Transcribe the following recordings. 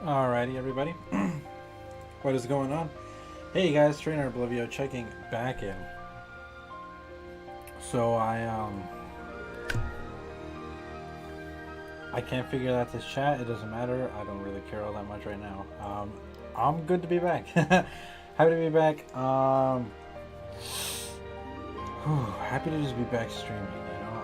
Alrighty, everybody. What is going on? Hey guys, Trainer Oblivio checking back in. So I can't figure out this chat. It doesn't matter. I don't really care all that much right now. I'm good to be back. Happy to be back. Happy to just be back streaming.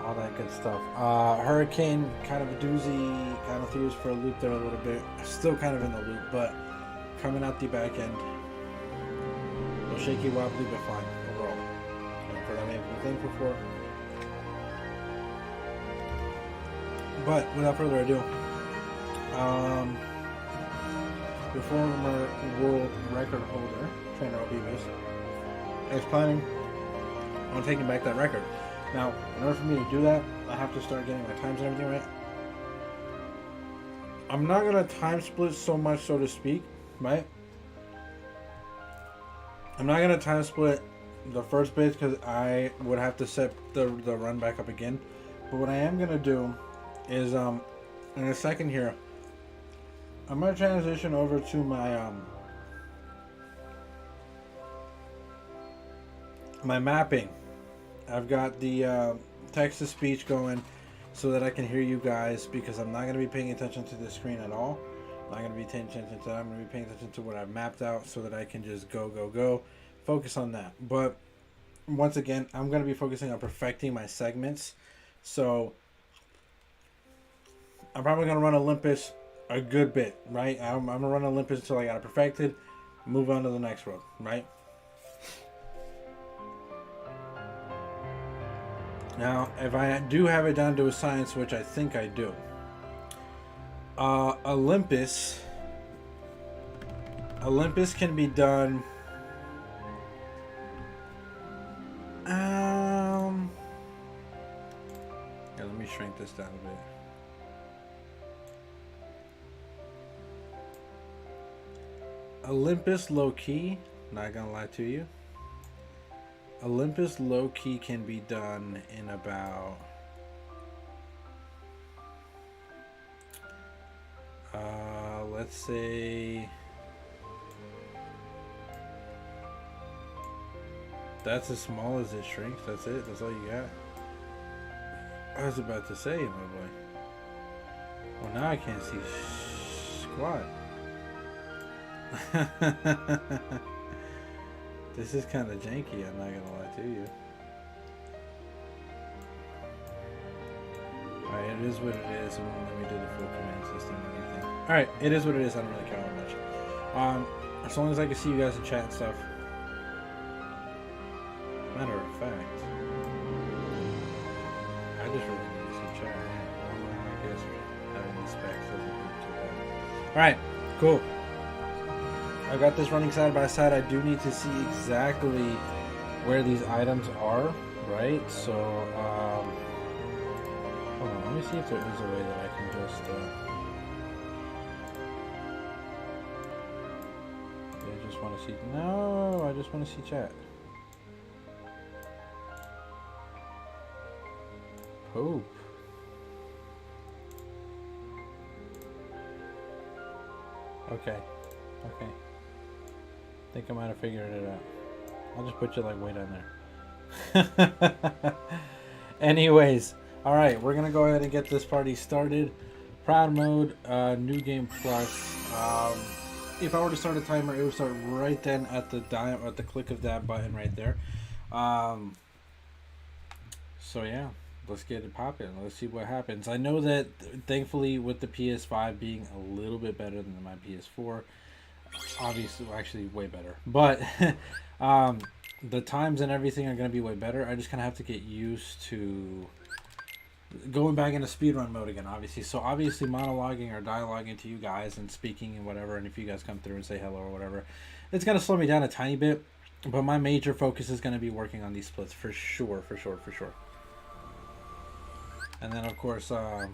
All that good stuff. Hurricane, kind of a doozy, kind of threw us for a loop there a little bit. Still kind of in the loop, but coming out the back end. A little shaky, wobbly, but fine overall. And for that, I have been thankful for. But without further ado, the former world record holder, Trainer Oblivio, is planning on taking back that record. Now, in order for me to do that, I have to start getting my times and everything right. I'm not going to time split so much, so to speak, right? I'm not going to time split the first bit because I would have to set the run back up again. But what I am going to do is, in a second here, I'm going to transition over to my, my mapping. I've got the text-to-speech going so that I can hear you guys, because I'm not going to be paying attention to the screen at all. I'm not going to be paying attention to that. I'm going to be paying attention to what I've mapped out so that I can just go. Focus on that. But once again, I'm going to be focusing on perfecting my segments. So I'm probably going to run Olympus a good bit, right? I'm going to run Olympus until I got it perfected. Move on to the next road, right? Now, if I do have it down to a science, which I think I do, Olympus can be done. Yeah, let me shrink this down a bit. Olympus low key, not gonna lie to you. Olympus low-key can be done in about let's say that's as small as it shrinks. That's it. That's all you got. I was about to say, my boy. Well, now I can't see squat. This is kind of janky, I'm not gonna lie to you. Alright, it is what it is. It won't let me do the full command system or anything. Alright, it is what it is. I don't really care how much. As long as I can see you guys in chat and stuff. Matter of fact, I just really need to see chat. I guess having these specs doesn't do too bad. Alright, cool. I got this running side by side. I do need to see exactly where these items are, right? So, hold on. Let me see if there is a way that I can just, I just want to see, no, I just want to see chat. Poop. Okay. I think I might have figured it out. I'll just put you like way down there. Anyways, alright, we're gonna go ahead and get this party started. Proud mode, new game plus. If I were to start a timer, it would start right then at the click of that button right there. So yeah, let's get it popping. Let's see what happens. I know that thankfully with the PS5 being a little bit better than my PS4, obviously, actually way better, but the times and everything are going to be way better. I just kind of have to get used to going back into speedrun mode again, obviously. So obviously monologuing or dialoguing to you guys and speaking and whatever, and if you guys come through and say hello or whatever, it's going to slow me down a tiny bit, but my major focus is going to be working on these splits for sure. And then of course so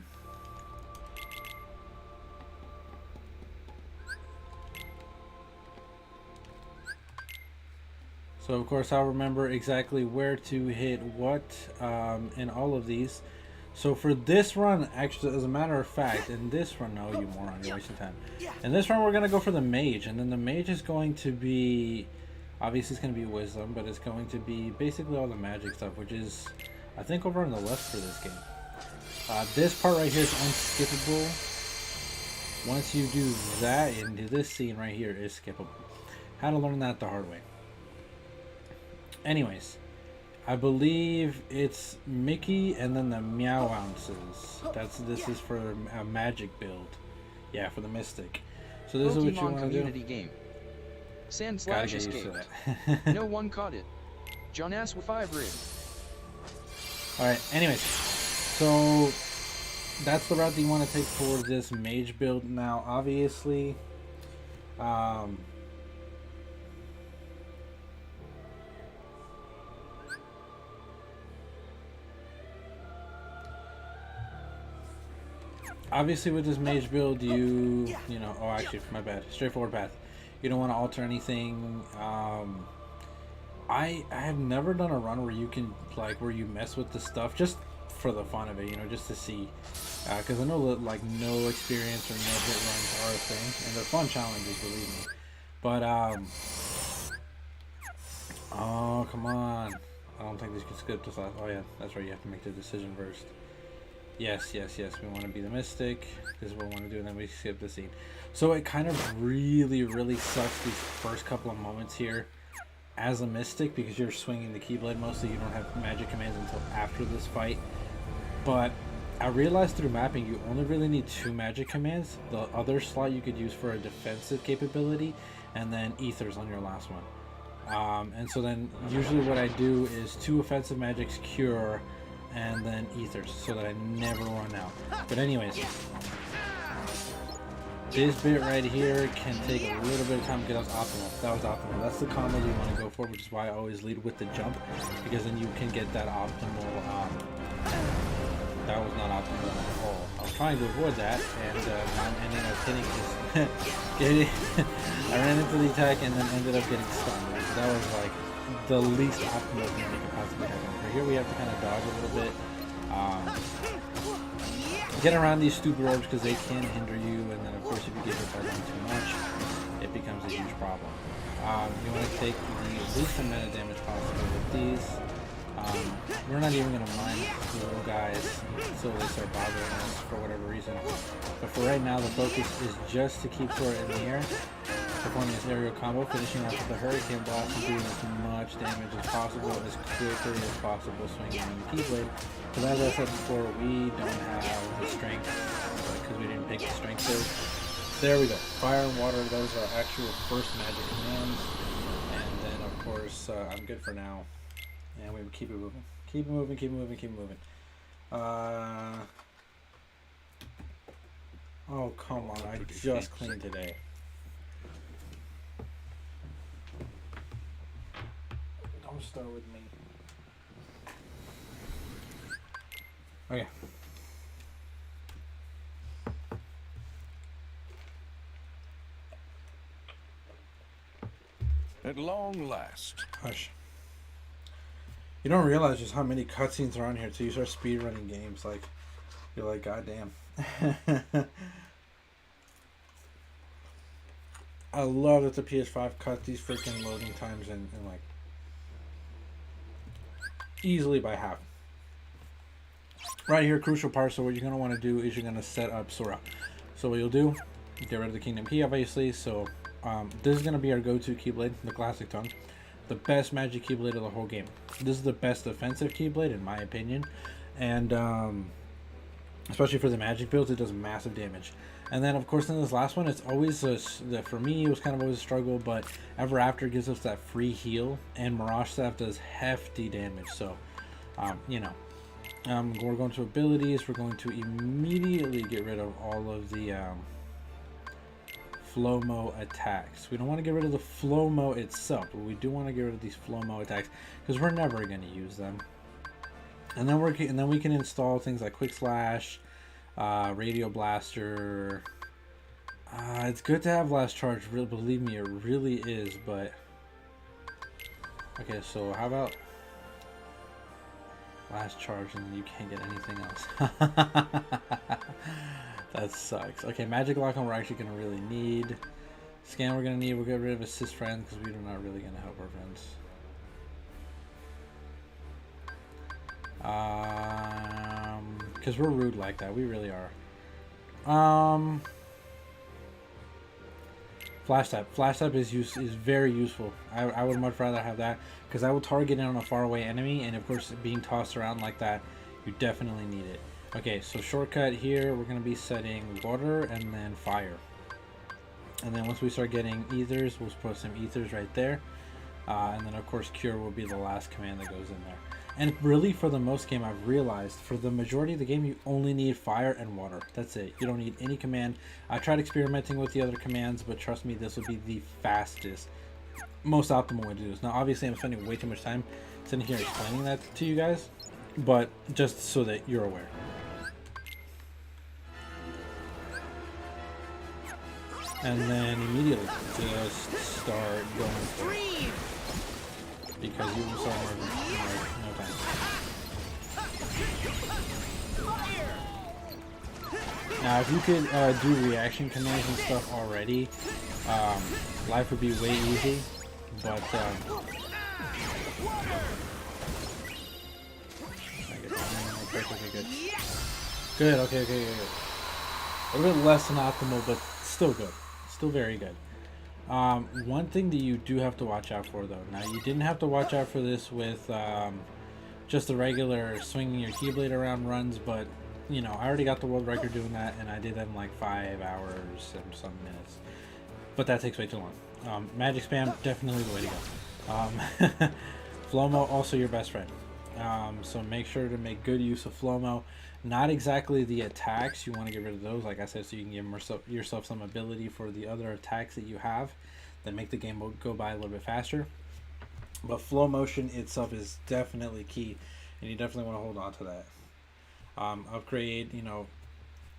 of course I'll remember exactly where to hit what in all of these. So for this run, actually, as a matter of fact, in this run, no, you moron, you're wasting time. In this run, we're going to go for the mage, and then the mage is going to be, obviously it's going to be wisdom, but it's going to be basically all the magic stuff, which is, I think, over on the left for this game. This part right here is unskippable. Once you do that, into this scene right here is skippable. Had to learn that the hard way. Anyways, I believe it's Mickey and then the Meow Ounces. This is for a magic build. Yeah, for the Mystic. So this is what you want to do. Game. Sand slash escaped. No one caught it. John asked with 5 rig. Alright, anyways. So that's the route that you want to take for this mage build. Now, obviously, obviously with this mage build, you know, oh, actually, my bad, straightforward path. You don't want to alter anything. I have never done a run where you can, like, where you mess with the stuff just for the fun of it, you know, just to see, because I know that, like, no experience or no hit runs are a thing, and they're fun challenges, believe me. But oh, come on, I don't think this can skip this last. Oh yeah, that's right, you have to make the decision first. Yes, we want to be the Mystic. This is what we want to do, and then we skip the scene. So it kind of really sucks these first couple of moments here as a Mystic, because you're swinging the Keyblade mostly. You don't have magic commands until after this fight. But I realized through mapping you only really need 2 magic commands. The other slot you could use for a defensive capability, and then Ethers on your last one. And so then usually what I do is 2 offensive magics, Cure, and then Ethers, so that I never run out. But anyways, this bit right here can take a little bit of time to get us optimal. That was optimal. That's the combo you want to go for, which is why I always lead with the jump, because then you can get that optimal. That was not optimal at all. I was trying to avoid that, and I'm ending up hitting this. I ran into the attack and then ended up getting stunned. So that was like the least optimal thing that could possibly happen. But here we have to kind of dodge a little bit. Get around these stupid orbs because they can hinder you, and then of course if you get hit by them too much, it becomes a huge problem. You want to take the least amount of damage possible with these. We're not even going to mind the little guys until they start bothering us for whatever reason. But for right now, the focus is just to keep Sora in the air, performing this aerial combo, finishing off with the Hurricane Blast and doing as much damage as possible, as quickly as possible, swinging on the Keyblade. Because as I said before, we don't have the strength, because we didn't pick the strength build. There we go. Fire and water, those are actual first magic commands. And then, of course, I'm good for now. And we keep it moving. Keep it moving, keep it moving, keep it moving. Oh, come on. I just cleaned today. Don't start with me. Okay. At long last. Hush. You don't realize just how many cutscenes are on here until you start speedrunning games. Like, you're like, God damn. I love that the PS5 cut these freaking loading times in like easily by half. Right here, crucial part. So what you're gonna want to do is you're gonna set up Sora. So what you'll do, get rid of the Kingdom Key, obviously. So this is gonna be our go-to Keyblade, the Classic Tongue. The best magic Keyblade of the whole game. This is the best offensive Keyblade in my opinion, and especially for the magic builds, it does massive damage. And then of course in this last one, it's always for me it was kind of always a struggle, but Ever After gives us that free heal, and Mirage Staff does hefty damage. So you know, we're going to abilities. We're going to immediately get rid of all of the Flow-mo attacks. We don't want to get rid of the Flow-mo itself, but we do want to get rid of these Flow-mo attacks because we're never going to use them. And then we can install things like Quick Slash, Radio Blaster. It's good to have Last Charge. Believe me, it really is. But okay, so how about Last charge, and then you can't get anything else. That sucks. Okay, magic lock on we're actually going to really need. Scan we're going to need. We'll get rid of assist friend because we're not really going to help our friends. Because we're rude like that. We really are. Flash tap. Flash tap is very useful. I would much rather have that because I will target it on a faraway enemy, and of course being tossed around like that, you definitely need it. Okay, so shortcut here, we're going to be setting water and then fire. And then once we start getting ethers, we'll put some ethers right there. And then of course cure will be the last command that goes in there. And really for the most game, I've realized for the majority of the game, you only need fire and water. That's it. You don't need any command. I tried experimenting with the other commands, but trust me, this will be the fastest, most optimal way to do this. Now obviously I'm spending way too much time sitting here explaining that to you guys, but just so that you're aware. And then immediately just start going for it. Because you will start murdering in no time. Now if you could do reaction commands and stuff already, life would be way easy. But good. Okay. A little bit less than optimal, but still good. Still very good. One thing that you do have to watch out for, though. Now, you didn't have to watch out for this with just the regular swinging your keyblade around runs, but, you know, I already got the world record doing that, and I did that in like 5 hours and some minutes. But that takes way too long. Magic spam, definitely the way to go. Flomo, also your best friend. So make sure to make good use of Flomo. Not exactly the attacks, you want to get rid of those, like I said, so you can give yourself some ability for the other attacks that you have that make the game go by a little bit faster. But flow motion itself is definitely key, and you definitely want to hold on to that. Upgrade, you know,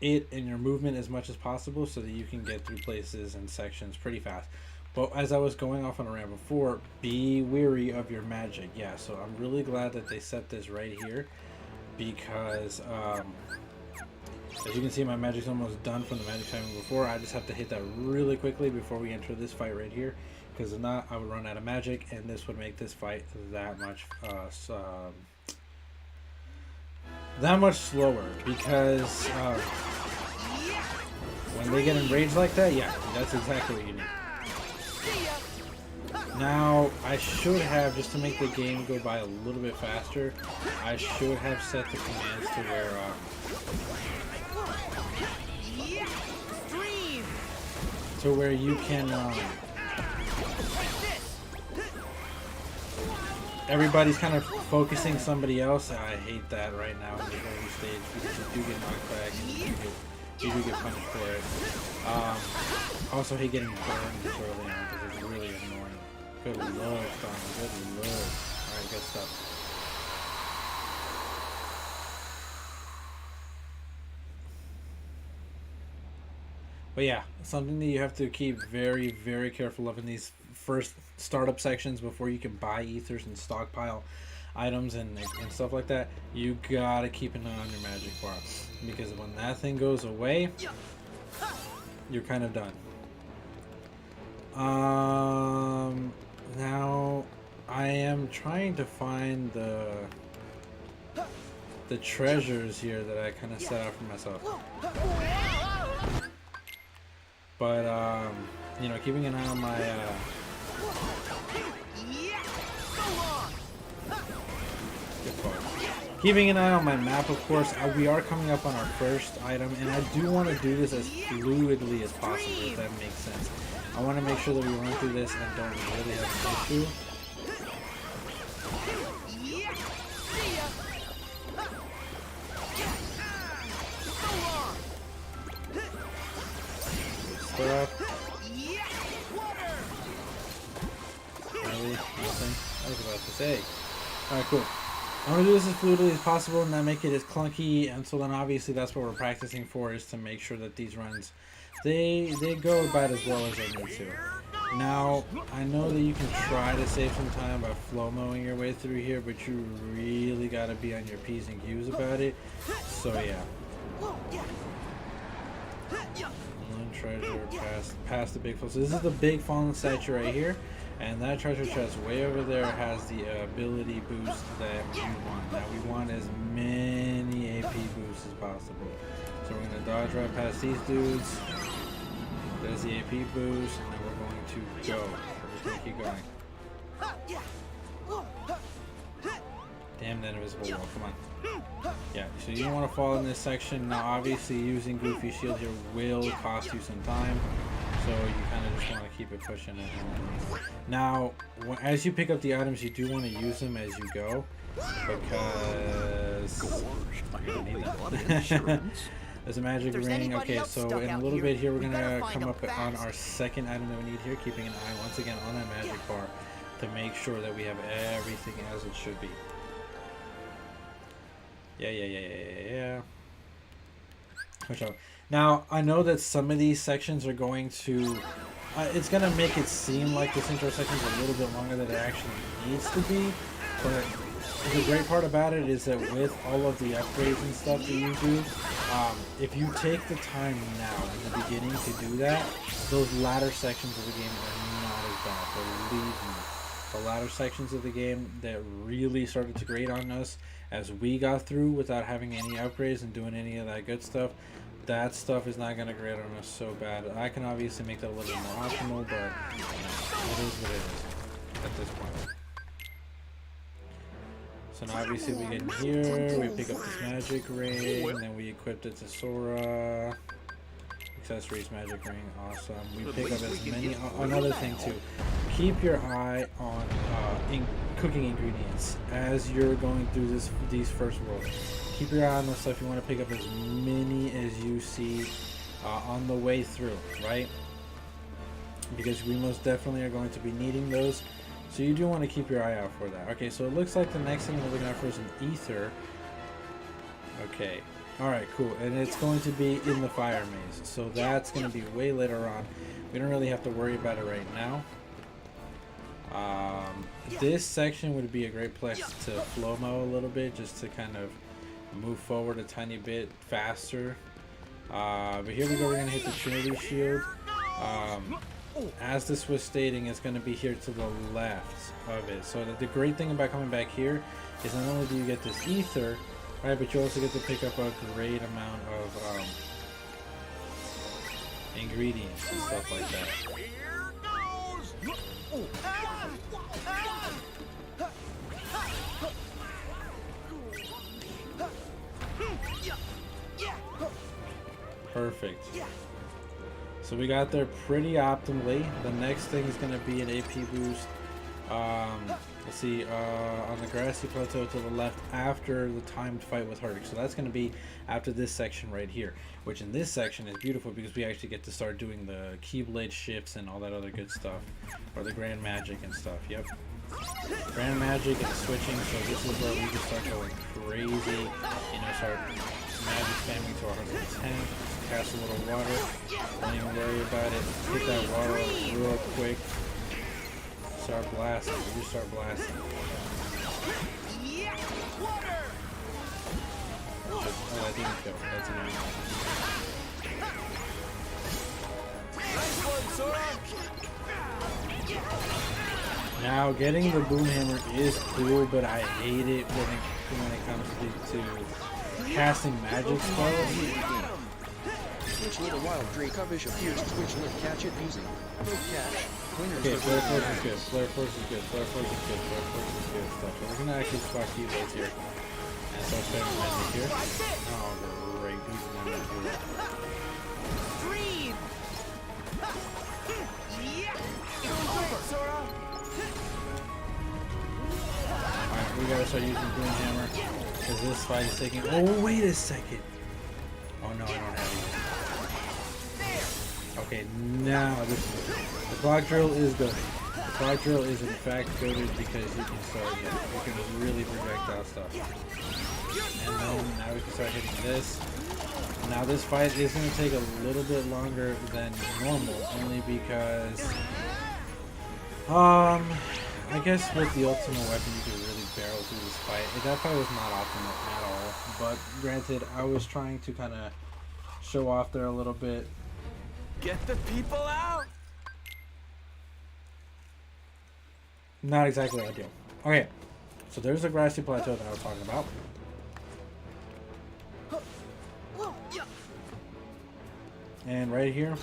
it and your movement as much as possible so that you can get through places and sections pretty fast. But as I was going off on a rant before, be wary of your magic. Yeah, so I'm really glad that they set this right here. Because as you can see, my magic's almost done from the magic timing before. I just have to hit that really quickly before we enter this fight right here, because if not, I would run out of magic, and this would make this fight that much slower. Because when they get enraged like that, yeah, that's exactly what you need. Now, I should have, just to make the game go by a little bit faster, I should have set the commands to where you can, everybody's kind of focusing somebody else. I hate that right now in the early stage, because you do get knocked back and you do get punished for it. Also hate getting burned this early on, because it's really annoying. Good lord, Donald. Good lord. Alright, good stuff. But yeah, something that you have to keep very, very careful of in these first startup sections before you can buy ethers and stockpile items and stuff like that. You gotta keep an eye on your magic bar. Because when that thing goes away, you're kind of done. Now I am trying to find the treasures here that I kind of set out for myself. But you know, keeping an eye on my keeping an eye on my map, of course. We are coming up on our first item, and I do want to do this as fluidly as possible, if that makes sense. I want to make sure that we run through this and don't really have an issue. Stuff. Really? Nothing? I was about to say. Alright, cool. I want to do this as fluidly as possible and not make it as clunky, and so then obviously that's what we're practicing for, is to make sure that these runs, they go about as well as they need to. Now, I know that you can try to save some time by flow-mowing your way through here, but you really gotta be on your P's and Q's about it. So yeah. One treasure past the big fall. So this is the big fallen statue right here. And that treasure chest way over there has the ability boost that we want. Now we want as many AP boosts as possible. So we're going to dodge right past these dudes. There's the AP boost, and then we're going to go. We're just going to keep going. Damn that invisible wall, come on. Yeah, so you don't want to fall in this section. Now obviously using Goofy Shield here will cost you some time. So you kind of just want to keep it pushing it. Now, as you pick up the items, you do want to use them as you go. Because you're going to need them. There's a magic ring. Okay, so in a little bit here, we're going to come up on our second item that we need here. Keeping an eye once again on that magic bar to make sure that we have everything as it should be. Yeah. Watch out. Now, I know that some of these sections are going to... it's going to make it seem like this intro section is a little bit longer than it actually needs to be. But the great part about it is that with all of the upgrades and stuff that you do, if you take the time now in the beginning to do that, those latter sections of the game are not as bad. Believe me. The latter sections of the game that really started to grate on us as we got through without having any upgrades and doing any of that good stuff, that stuff is not going to grate on us so bad. I can obviously make that a little bit more optimal, but you know, it is what it is at this point. So now obviously we get in here, we pick up this magic ring, and then we equip it to Sora. Accessories, magic ring, awesome. We pick up as many. Another thing too, keep your eye on cooking ingredients as you're going through these first worlds. Keep your eye on the stuff. You want to pick up as many as you see on the way through, right? Because we most definitely are going to be needing those. So you do want to keep your eye out for that. Okay, so it looks like the next thing we're looking at for is an ether. Okay. Alright, cool. And it's going to be in the fire maze. So that's going to be way later on. We don't really have to worry about it right now. This section would be a great place to flow-mo a little bit, just to kind of move forward a tiny bit faster. But here we go, we're going to hit the Trinity Shield. As this was stating, it's going to be here to the left of it. So the great thing about coming back here is not only do you get this ether, right, but you also get to pick up a great amount of ingredients and stuff like that. Perfect. So we got there pretty optimally. The next thing is going to be an AP boost. Let's see, on the grassy plateau to the left after the timed fight with Hurdik. So that's going to be after this section right here, which in this section is beautiful because we actually get to start doing the Keyblade shifts and all that other good stuff, or the Grand Magic and stuff. Yep, Grand Magic and switching. So this is where we just start going crazy, you know, start magic spamming to 110, cast a little water, don't even worry about it, hit that water real quick. Start blasting. We just start blasting. Oh, that didn't kill. That's annoying. Now, getting the boom hammer is cool, but I hate it when it comes to casting magic spells. Switch little wild Dracovish appears to switch lit catch it using both catch. Okay, Flare Force is good. Flare Force is good. Flare Force is good. Flare Force is good stuff. So we're gonna actually spot Keyblades here. And start spamming magic here. Oh, great. Who's gonna do that? Alright, we gotta start using Boom Hammer. Because this fight is taking. Oh, wait a second. Oh no, I don't have it. Okay, now this is good. The block drill is good. The block drill is in fact goaded because you can start, you can really projectile stuff. And then now we can start hitting this. Now this fight is going to take a little bit longer than normal, only because I guess with the ultimate weapon you could really barrel through this fight. That fight was not optimal at all. But granted, I was trying to kind of show off there a little bit. Get the people out! Not exactly ideal. Okay, so there's the grassy plateau that I was talking about. And right here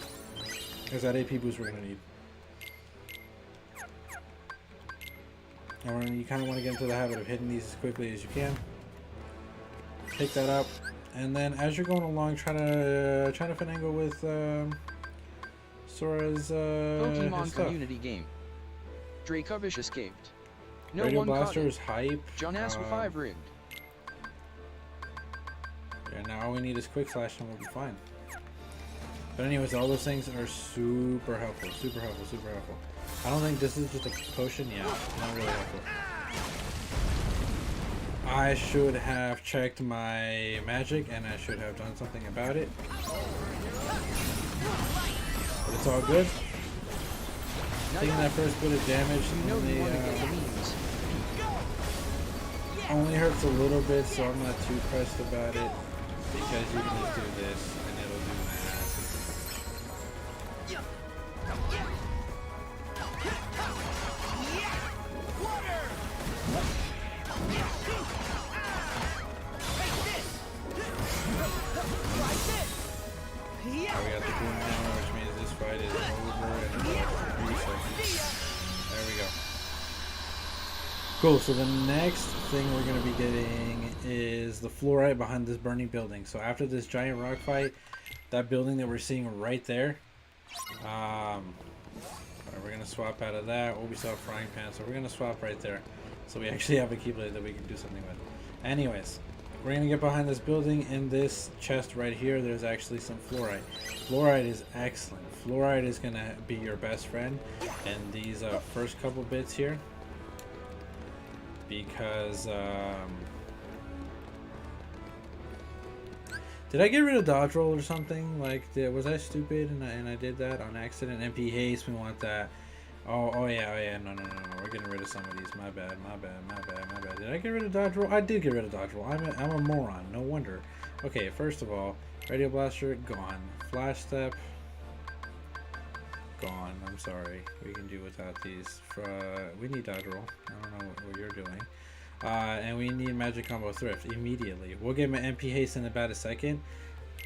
is that AP boost we're going to need. And you kind of want to get into the habit of hitting these as quickly as you can. Pick that up, and then as you're going along, try to finagle with Sora's Pokemon community game. Dracovish escaped. No Radio one Blaster caught is hype. John Ass with 5 rigged. Yeah, now all we need is Quick Slash and we'll be fine. But anyways, all those things are super helpful, super helpful, super helpful. I don't think this is just a potion. Yeah, not really helpful. I should have checked my magic and I should have done something about it. But it's all good. Taking that first bit of damage only hurts a little bit, so I'm not too pressed about it because you can just do this and it'll do massive damage. We got the boom now, which means this fight is over in about 3 seconds. There we go. Cool, so the next thing we're going to be getting is the fluorite behind this burning building. So after this giant rock fight, that building that we're seeing right there, we're going to swap out of that. Oh, we saw a frying pan, so we're going to swap right there. So we actually have a Keyblade that we can do something with. Anyways, we're going to get behind this building. In this chest right here, there's actually some fluorite. Fluorite is excellent. Fluorite is going to be your best friend in these first couple bits here. Because, did I get rid of dodge roll or something? Like, was I stupid and I did that on accident? MP haste, we want that. Oh yeah, no, we're getting rid of some of these. My bad. Did I get rid of dodge roll? I did get rid of dodge roll. I'm a moron, no wonder. Okay, first of all, Radio Blaster, gone. Flash Step, gone. I'm sorry. We can do without these. We need dodge roll. I don't know what you're doing. And we need Magic Combo Thrift immediately. We'll get my MP haste in about a second.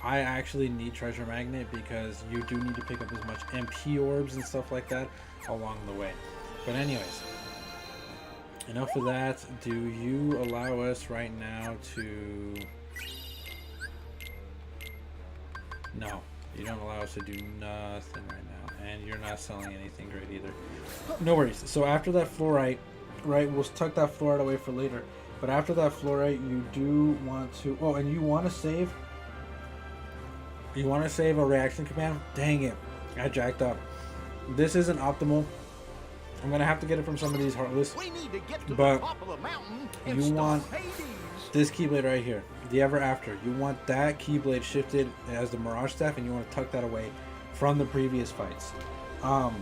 I actually need Treasure Magnet because you do need to pick up as much MP orbs and stuff like that along the way. But anyways, enough of that. Do you allow us right now to... No, you don't allow us to do nothing right now. And you're not selling anything great either. No worries. So after that fluorite, right, we'll tuck that fluorite away for later. But after that fluorite, you do want to... Oh, and you want to save... You want to save a reaction command? Dang it. I jacked up. This isn't optimal. I'm going to have to get it from some of these Heartless. But you want this Keyblade right here. The Ever After. You want that Keyblade shifted as the Mirage Staff, and you want to tuck that away from the previous fights. And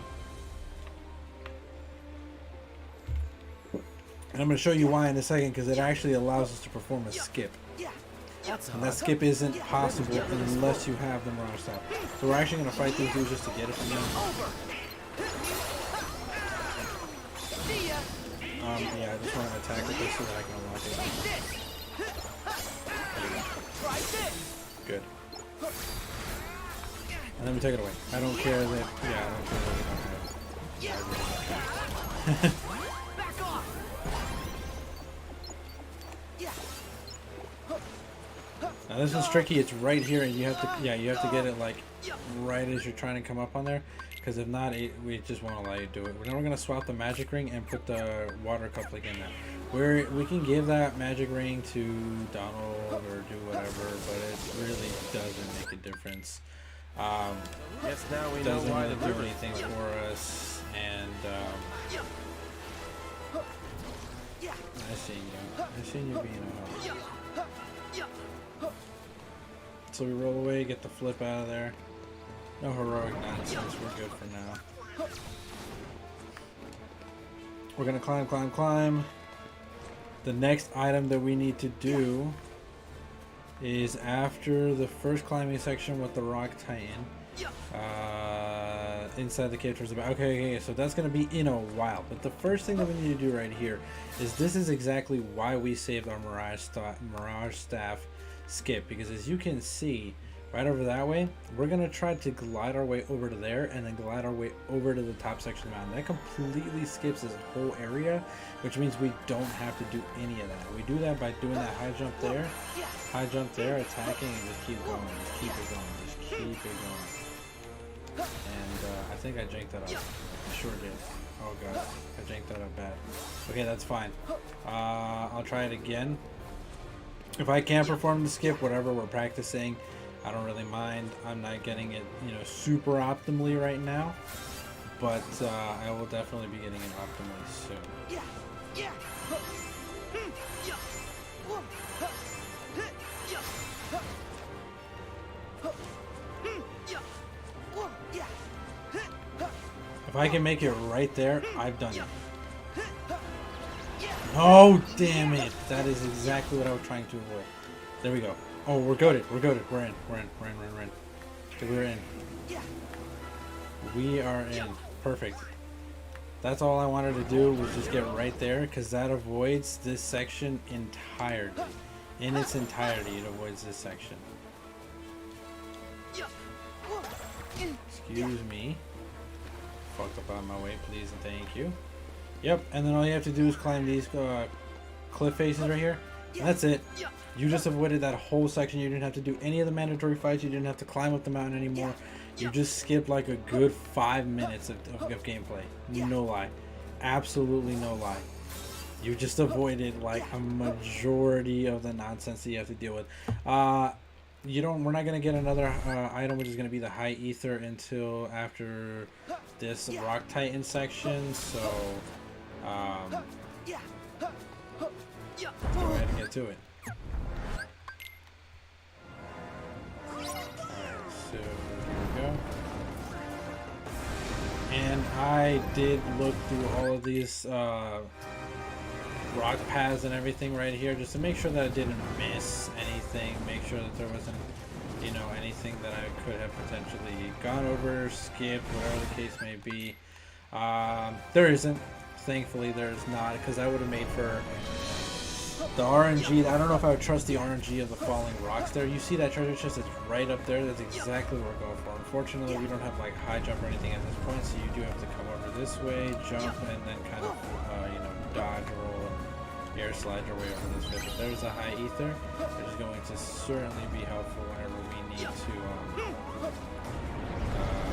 I'm going to show you why in a second, because it actually allows us to perform a skip. And that skip isn't possible unless you have the Mirage Staff. So we're actually going to fight these dudes just to get it from them. Yeah, I just want to attack with this so that I can unlock it. Good. And then we take it away. I don't care that... Yeah, I don't care that we don't have it. Now this is tricky. It's right here, and you have to, you have to get it like right as you're trying to come up on there, because if not, we just won't allow you to do it. Then we're gonna swap the magic ring and put the water coupling in there. We can give that magic ring to Donald or do whatever, but it really doesn't make a difference. Yes, now we doesn't know why really the do river. anything for us, and I seen you being a help. So we roll away, get the flip out of there. No heroic nonsense, we're good for now. We're gonna climb, climb, climb. The next item that we need to do is after the first climbing section with the Rock Titan. Inside the KH3. Okay, so that's gonna be in a while. But the first thing that we need to do right here is this is exactly why we saved our Mirage Staff skip, because as you can see right over that way, we're gonna try to glide our way over to there and then glide our way over to the top section of the mountain. That completely skips this whole area, which means we don't have to do any of that. We do that by doing that high jump there, attacking, and just keep going, just keep it going, just keep it going. And I think I janked that up. I sure did. Oh god, I janked that up bad. Okay, that's fine. I'll try it again. If I can't perform the skip, whatever, we're practicing. I don't really mind. I'm not getting it, you know, super optimally right now, but I will definitely be getting it optimally soon. If I can make it right there, I've done it. Oh, damn it. That is exactly what I was trying to avoid. There we go. Oh, we're goated. We're goated. We're in. We're in. We're in. We're in. We're in. We are in. Perfect. That's all I wanted to do was just get right there, because that avoids this section entirely. In its entirety, it avoids this section. Excuse me. Fucked up on my way, please and thank you. Yep, and then all you have to do is climb these cliff faces right here. And that's it. You just avoided that whole section. You didn't have to do any of the mandatory fights. You didn't have to climb up the mountain anymore. You just skipped like a good 5 minutes of gameplay. No lie. Absolutely no lie. You just avoided like a majority of the nonsense that you have to deal with. We're not gonna get another item, which is gonna be the high ether, until after this Rock Titan section. So go ahead and get to it. So here we go. And I did look through all of these rock paths and everything right here, just to make sure that I didn't miss anything, make sure that there wasn't, you know, anything that I could have potentially gone over, skipped, whatever the case may be. There isn't. Thankfully there's not, because I would have made for the RNG. I don't know if I would trust the RNG of the falling rocks there. You see that treasure chest? It's right up there. That's exactly what we're going for. Unfortunately, we don't have like high jump or anything at this point, so you do have to come over this way, jump, and then kind of, you know, dodge, roll, air slide your way over this way. But there's a high ether, which is going to certainly be helpful whenever we need to,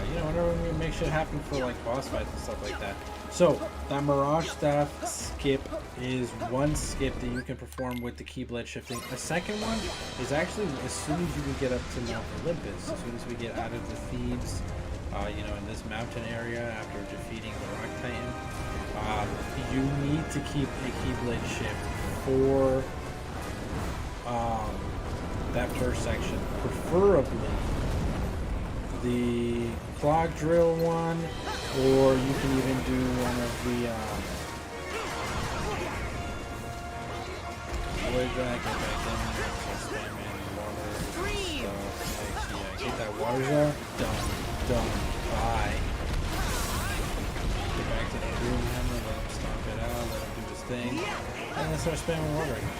you know, whenever we make shit happen for like boss fights and stuff like that. So that Mirage Staff skip is one skip that you can perform with the Keyblade shifting. A second one is actually as soon as you can get up to Mount Olympus, as soon as we get out of the Thebes, you know, in this mountain area after defeating the Rock Titan. You need to keep a Keyblade shift for that first section, preferably the clog drill one, or you can even do one of the what is that? Get back in there, spam in water stuff. Yeah, get that water jar. Done. Bye. Get back to the broom hammer, let him stomp it out, let him do his thing, and then start spamming water again.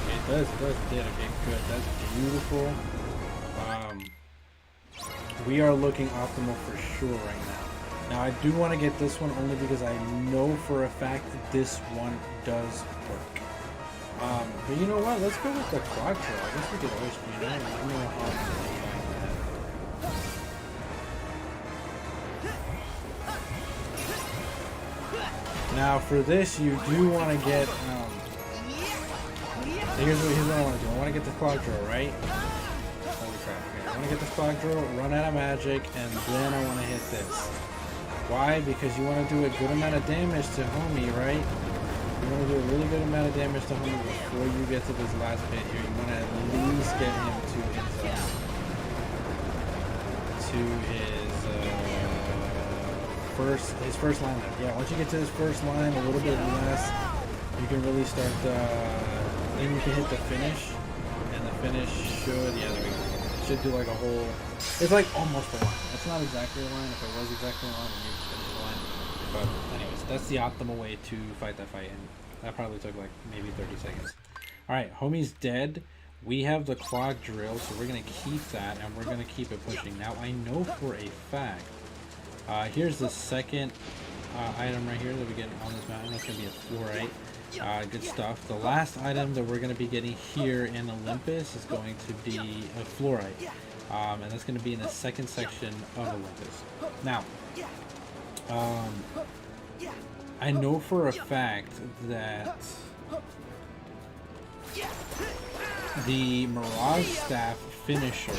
It does did okay, good. That's beautiful. We are looking optimal for sure right now. Now I do want to get this one only because I know for a fact that this one does work. But you know what? Let's go with the clock drill. I guess we could always do that. I don't know how to now for this, you do want to get. Here's what I want to do. I want to get the clock drill, right? Holy crap. Okay, I want to get the clock drill, run out of magic, and then I want to hit this. Why? Because you want to do a good amount of damage to homie, right? You want to do a really good amount of damage to homie before you get to this last bit here. You want to at least get him to his his first line there. Yeah, once you get to his first line, a little bit less, you can really start. Then you can hit the finish, and the finish should, yeah, there we go. Should do like a whole. It's like almost a line. It's not exactly a line. If it was exactly a line, then you'd finish the line. But anyways, that's the optimal way to fight that fight, and that probably took like maybe 30 seconds. All right, homie's dead. We have the clock drill, so we're gonna keep that, and we're gonna keep it pushing. Now I know for a fact. Here's the second item right here that we get on this mountain. That's gonna be a fluorite. Good stuff. The last item that we're gonna be getting here in Olympus is going to be a fluorite, and that's gonna be in the second section of Olympus. Now, I know for a fact that the Mirage Staff finisher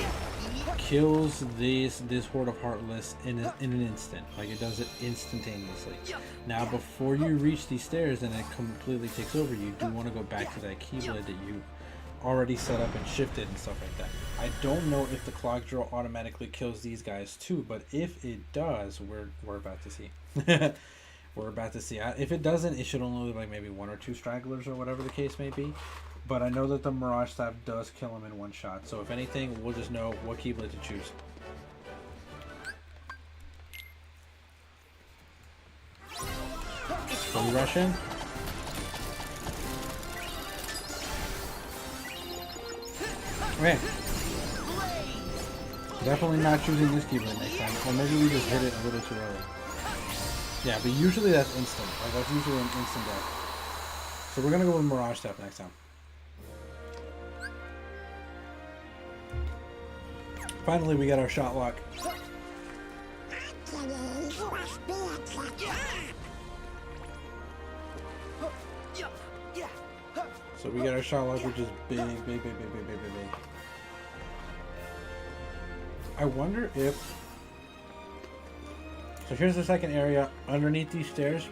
kills this Horde of Heartless in an instant. Like, it does it instantaneously. Now, before you reach these stairs and it completely takes over, you do want to go back to that keyblade that you already set up and shifted and stuff like that. I don't know if the clock drill automatically kills these guys too, but if it does, we're about to see. We're about to see. If it doesn't, it should only be like maybe 1 or 2 stragglers or whatever the case may be. But I know that the Mirage Staff does kill him in one shot. So if anything, we'll just know what keyblade to choose. So we rush in. Okay. Definitely not choosing this keyblade next time. Or maybe we just hit it a little too early. Yeah, but usually that's instant. Like, that's usually an instant death. So we're going to go with Mirage Staff next time. Finally, we got our shot lock. So we got our shot lock, which is big. I wonder if... So here's the second area. Underneath these stairs,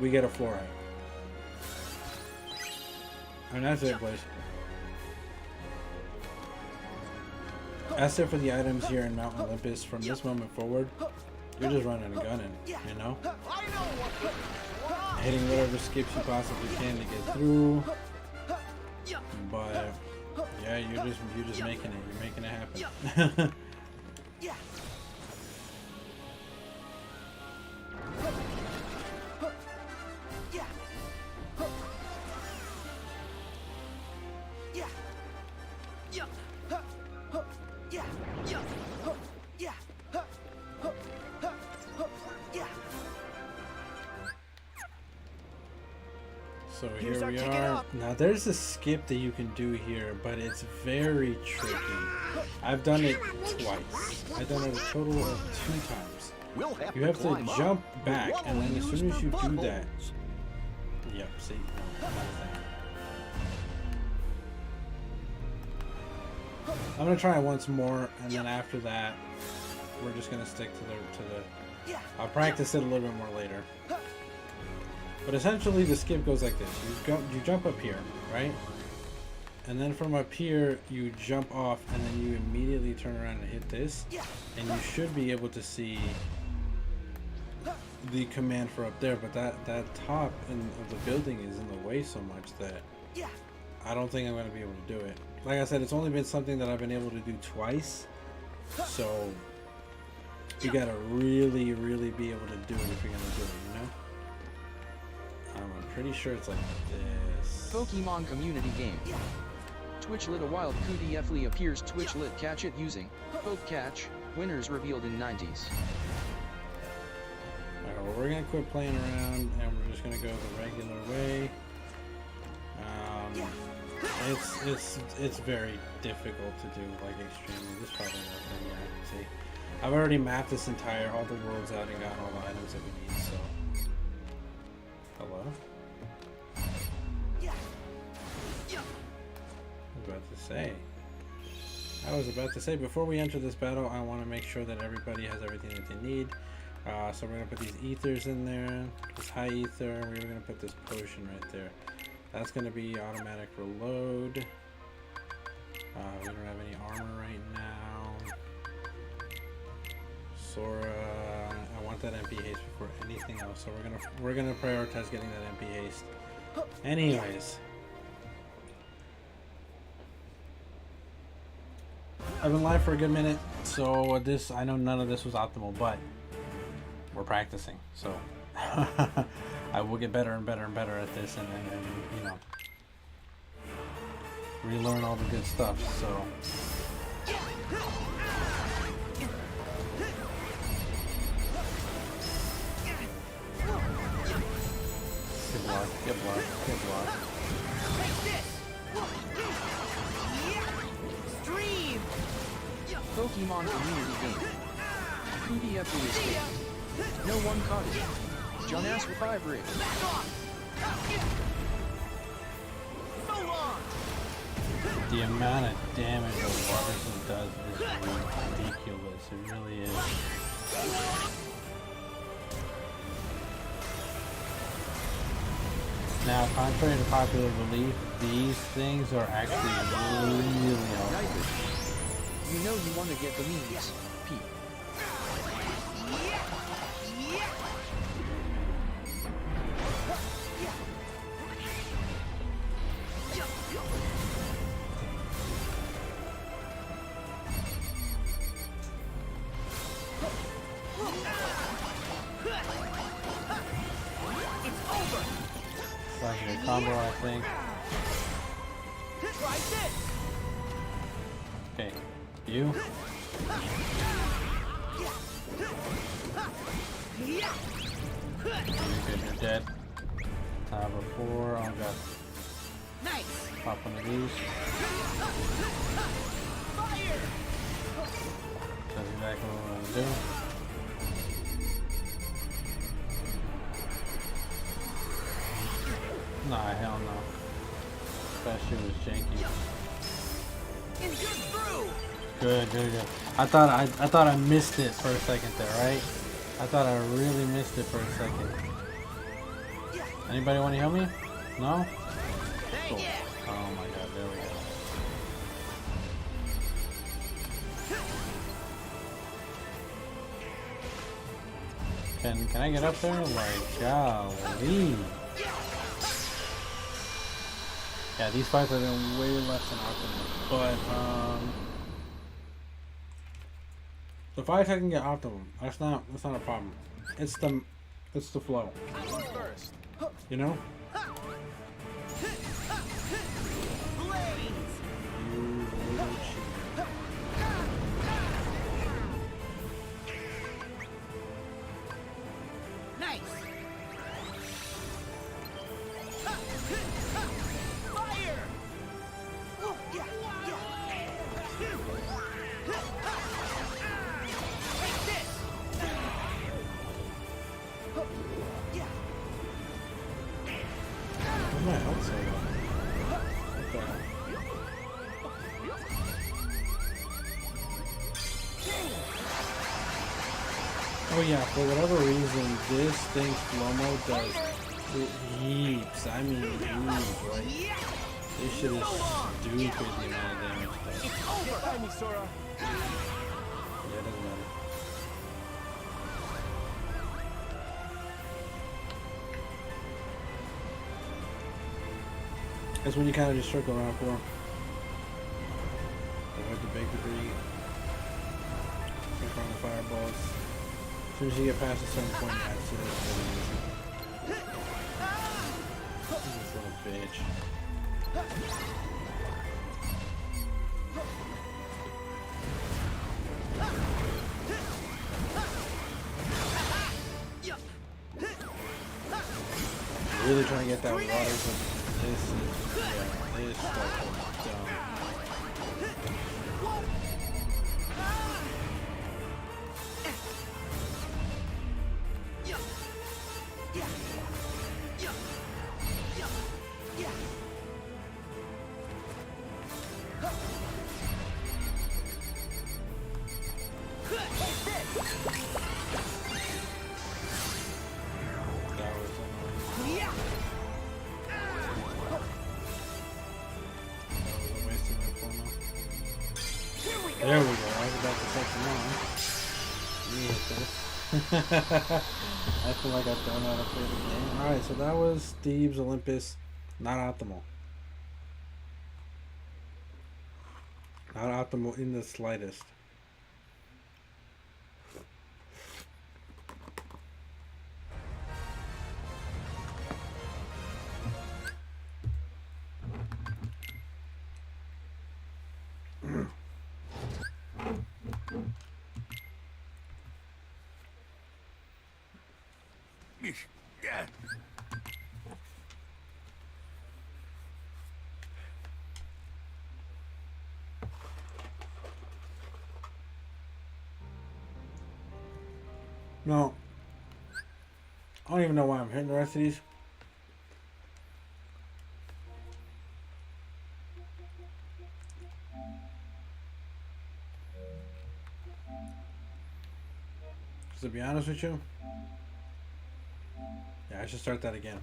we get a fluorite. And that's it, boys. That's it for the items here in Mount Olympus. From this moment forward, you're just running and gunning, you know? Hitting whatever skips you possibly can to get through. But yeah, you're just making it. You're making it happen. So here we are. Now there's a skip that you can do here, but it's very tricky. I've done it twice. I've done it a total of 2 times. You have to jump back, and then as soon as you do that... Yep, see? I'm gonna try it once more, and then after that, we're just gonna stick to the... I'll practice it a little bit more later. But essentially, the skip goes like this. You jump up here, right? And then from up here, you jump off, and then you immediately turn around and hit this. And you should be able to see the command for up there. But that top of the building is in the way so much that I don't think I'm going to be able to do it. Like I said, it's only been something that I've been able to do twice. So you got to really, really be able to do it if you're going to do it, you know? I'm pretty sure it's like this. Pokemon community game. Twitch lit a wild QDFly appears. Twitch lit catch it using Poke Catch. Winners revealed in 90s. Alright, well, we're gonna quit playing around and we're just gonna go the regular way. It's very difficult to do, like extremely. This probably nothing. Yeah, see, I've already mapped this all the worlds out and got all the items that we need. So. Hello? I was about to say, before we enter this battle, I want to make sure that everybody has everything that they need. So we're going to put these ethers in there, this high ether, and we're going to put this potion right there. That's going to be automatic reload. We don't have any armor right now. Sora, I want want that MP haste before anything else, so we're gonna prioritize getting that MP haste. Anyways, I've been live for a good minute, so I know none of this was optimal, but we're practicing, so I will get better and better and better at this, and you know, relearn all the good stuff. So. Good block, good block, good block. Pokemon community game. Cootie Effie escaped. No one caught it. Jonas with 5 rig. The amount of damage that Waterson does is ridiculous. It really is. Now, contrary to popular belief, these things are actually really helpful. You know you want to get the memes, Pete. Like a combo, I think. Okay, you. You're good, you're dead. Top of 4, oh god. Pop one of these. That's exactly what I'm gonna do. Nah, hell no. That shit was janky. Good, good, good. I thought I missed it for a second there, right? I thought I really missed it for a second. Anybody want to heal me? No? Cool. Oh my god, there we go. Can I get up there? Like, golly. Yeah, these fights have been way less than optimal, but the fights I can get optimum. That's not a problem. It's the flow. You know? You little cheater. Nice. Where's my health so low? What the hell? Oh yeah, for whatever reason, this thing's slow mode does heaps. I mean heaps, right? This shit is stupid the amount of damage it does. Yeah, it doesn't matter. That's when you kind of just circle around for them. Avoid the big debris. Pick on the fireballs. As soon as you get past a certain point, you accidentally get easy. This little bitch. Really trying to get that water, but this stuff is dumb. There we go. I was about to take them on. Let me hit this. I feel like I don't know how to play the game. Alright, so that was Thebes Olympus. Not optimal. Not optimal in the slightest. Yeah. No. I don't even know why I'm hitting the rest of these. To be honest with you, yeah, I should start that again.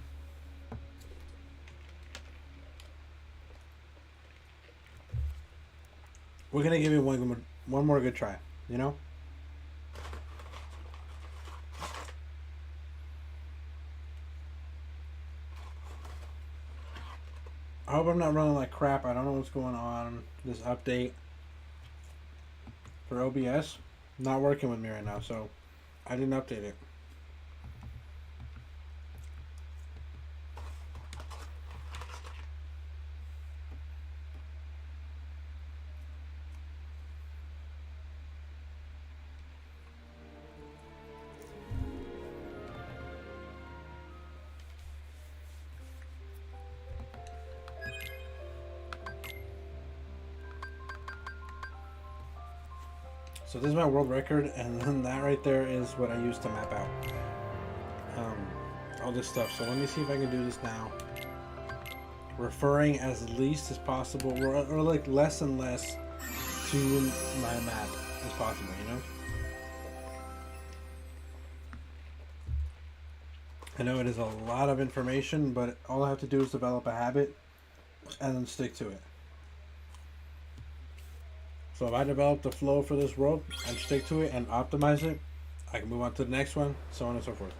We're gonna give it one more good try, you know? I hope I'm not running like crap. I don't know what's going on. This update for OBS not working with me right now, so I didn't update it. So this is my world record, and then that right there is what I use to map out all this stuff. So let me see if I can do this now. Referring as least as possible, or like less and less to my map as possible, you know? I know it is a lot of information, but all I have to do is develop a habit and then stick to it. So if I develop the flow for this world and stick to it and optimize it, I can move on to the next one, so on and so forth.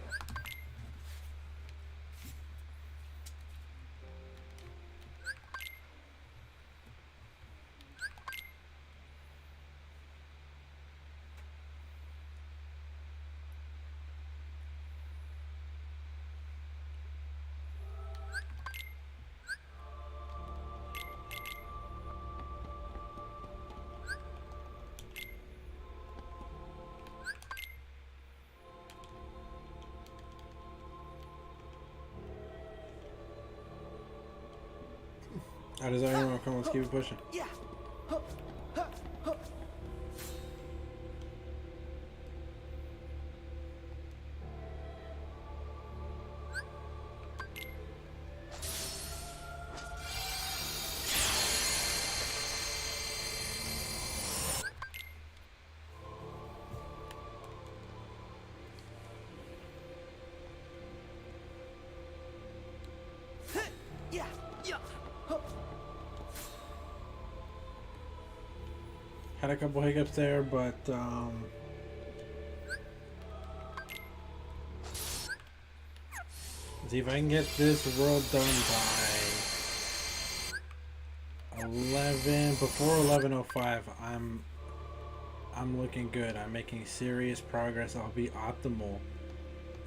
How does everyone come? Let's keep it pushing. Yeah. Yeah. Yeah. Had a couple hiccups there, but see if I can get this world done by 11 before 11:05. I'm looking good. I'm making serious progress. I'll be optimal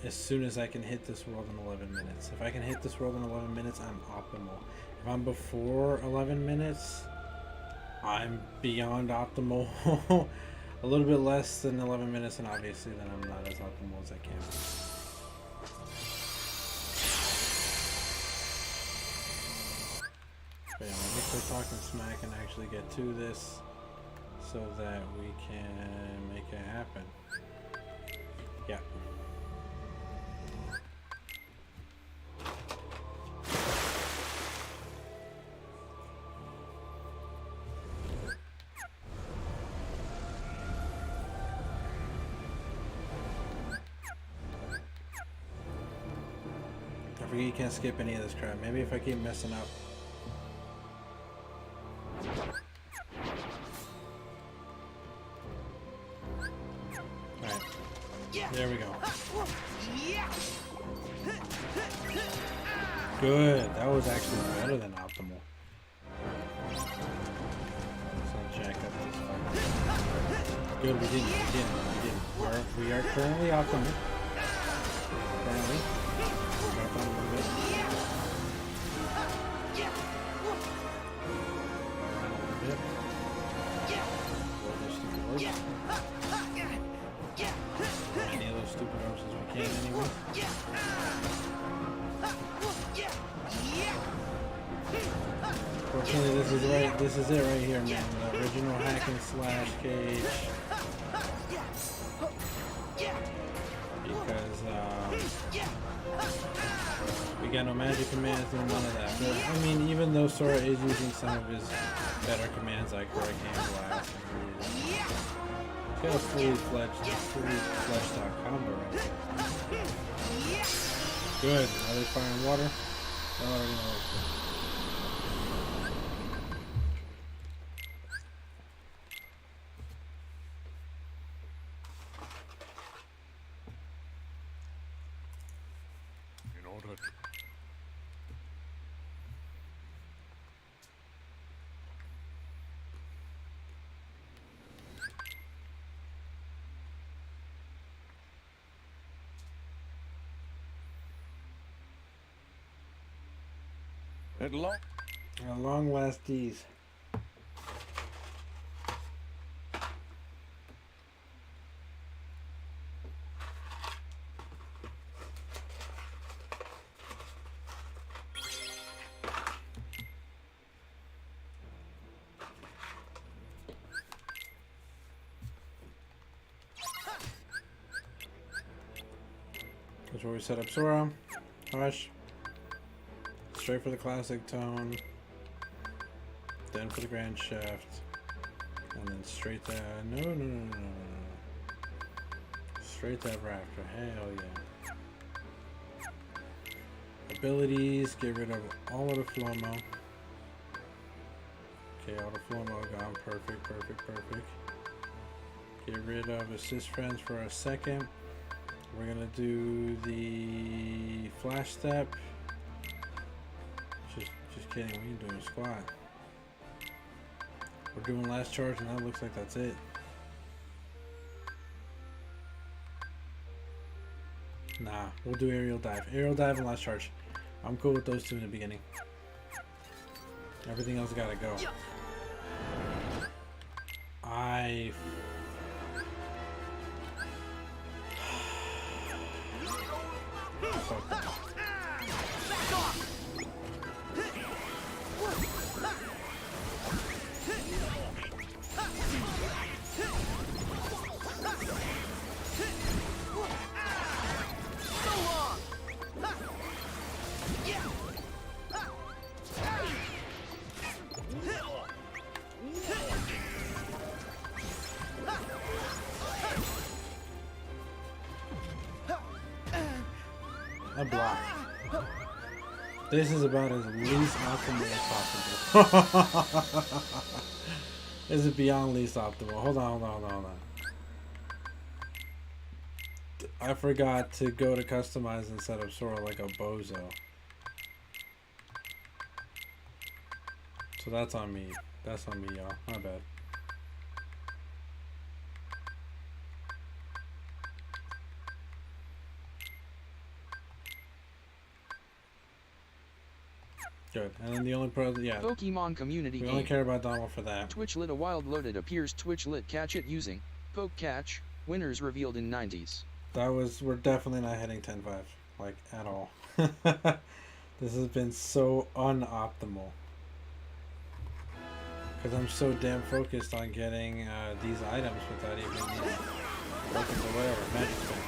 as soon as I can hit this world in 11 minutes. If I can hit this world in 11 minutes, I'm optimal. If I'm before 11 minutes, I'm beyond optimal. A little bit less than 11 minutes, and obviously then I'm not as optimal as I can be. But yeah, let me quit talking smack and actually get to this so that we can make it happen. Yeah. I forget you can't skip any of this crap. Maybe if I keep messing up. Alright. There we Good. That was actually better than optimal. Let's unjack up this one. Good. We didn't. We are currently optimal. Currently. Drop down a little bit. Around a little bit. Roll those stupid orbs. Any of those stupid orbs as we can anyway. Fortunately, this is it right here, man. The original hack and slash KH. Because we got no magic commands and none of that. But I mean, even though Sora is using some of his better commands like Hurricane Blast, he's got a fully fleshed out combo right there. Good. Another fire and water. That's what we're gonna look for. In order to At long last these. That's where we set up Sora. Hush. Straight for the classic tone. Then for the grand shaft. And then straight that. No. Straight that raptor. Hell yeah. Abilities. Get rid of all of the flow-mo. Okay, all the flow-mo gone. Perfect. Get rid of assist friends for a second. We're gonna do the flash step. Just kidding, we ain't doing a squat. We're doing last charge and that looks like that's it. Nah, we'll do aerial dive. Aerial dive and last charge. I'm cool with those two in the beginning. Everything else gotta go. Fuck that. A block. This is about as least optimal as possible. This is beyond least optimal. Hold on. I forgot to go to customize and set up Sora like a bozo. So that's on me. That's on me, y'all. My bad. Good. And then the only Pokemon Community we Game. only care about Donald for that. Twitchlit a wild loaded appears Twitchlit catch it using Poke Catch. Winners revealed in 90s. We're definitely not hitting 10-5, like, at all. This has been so unoptimal. Because I'm so damn focused on getting these items without even, looking for whatever. Magic spin.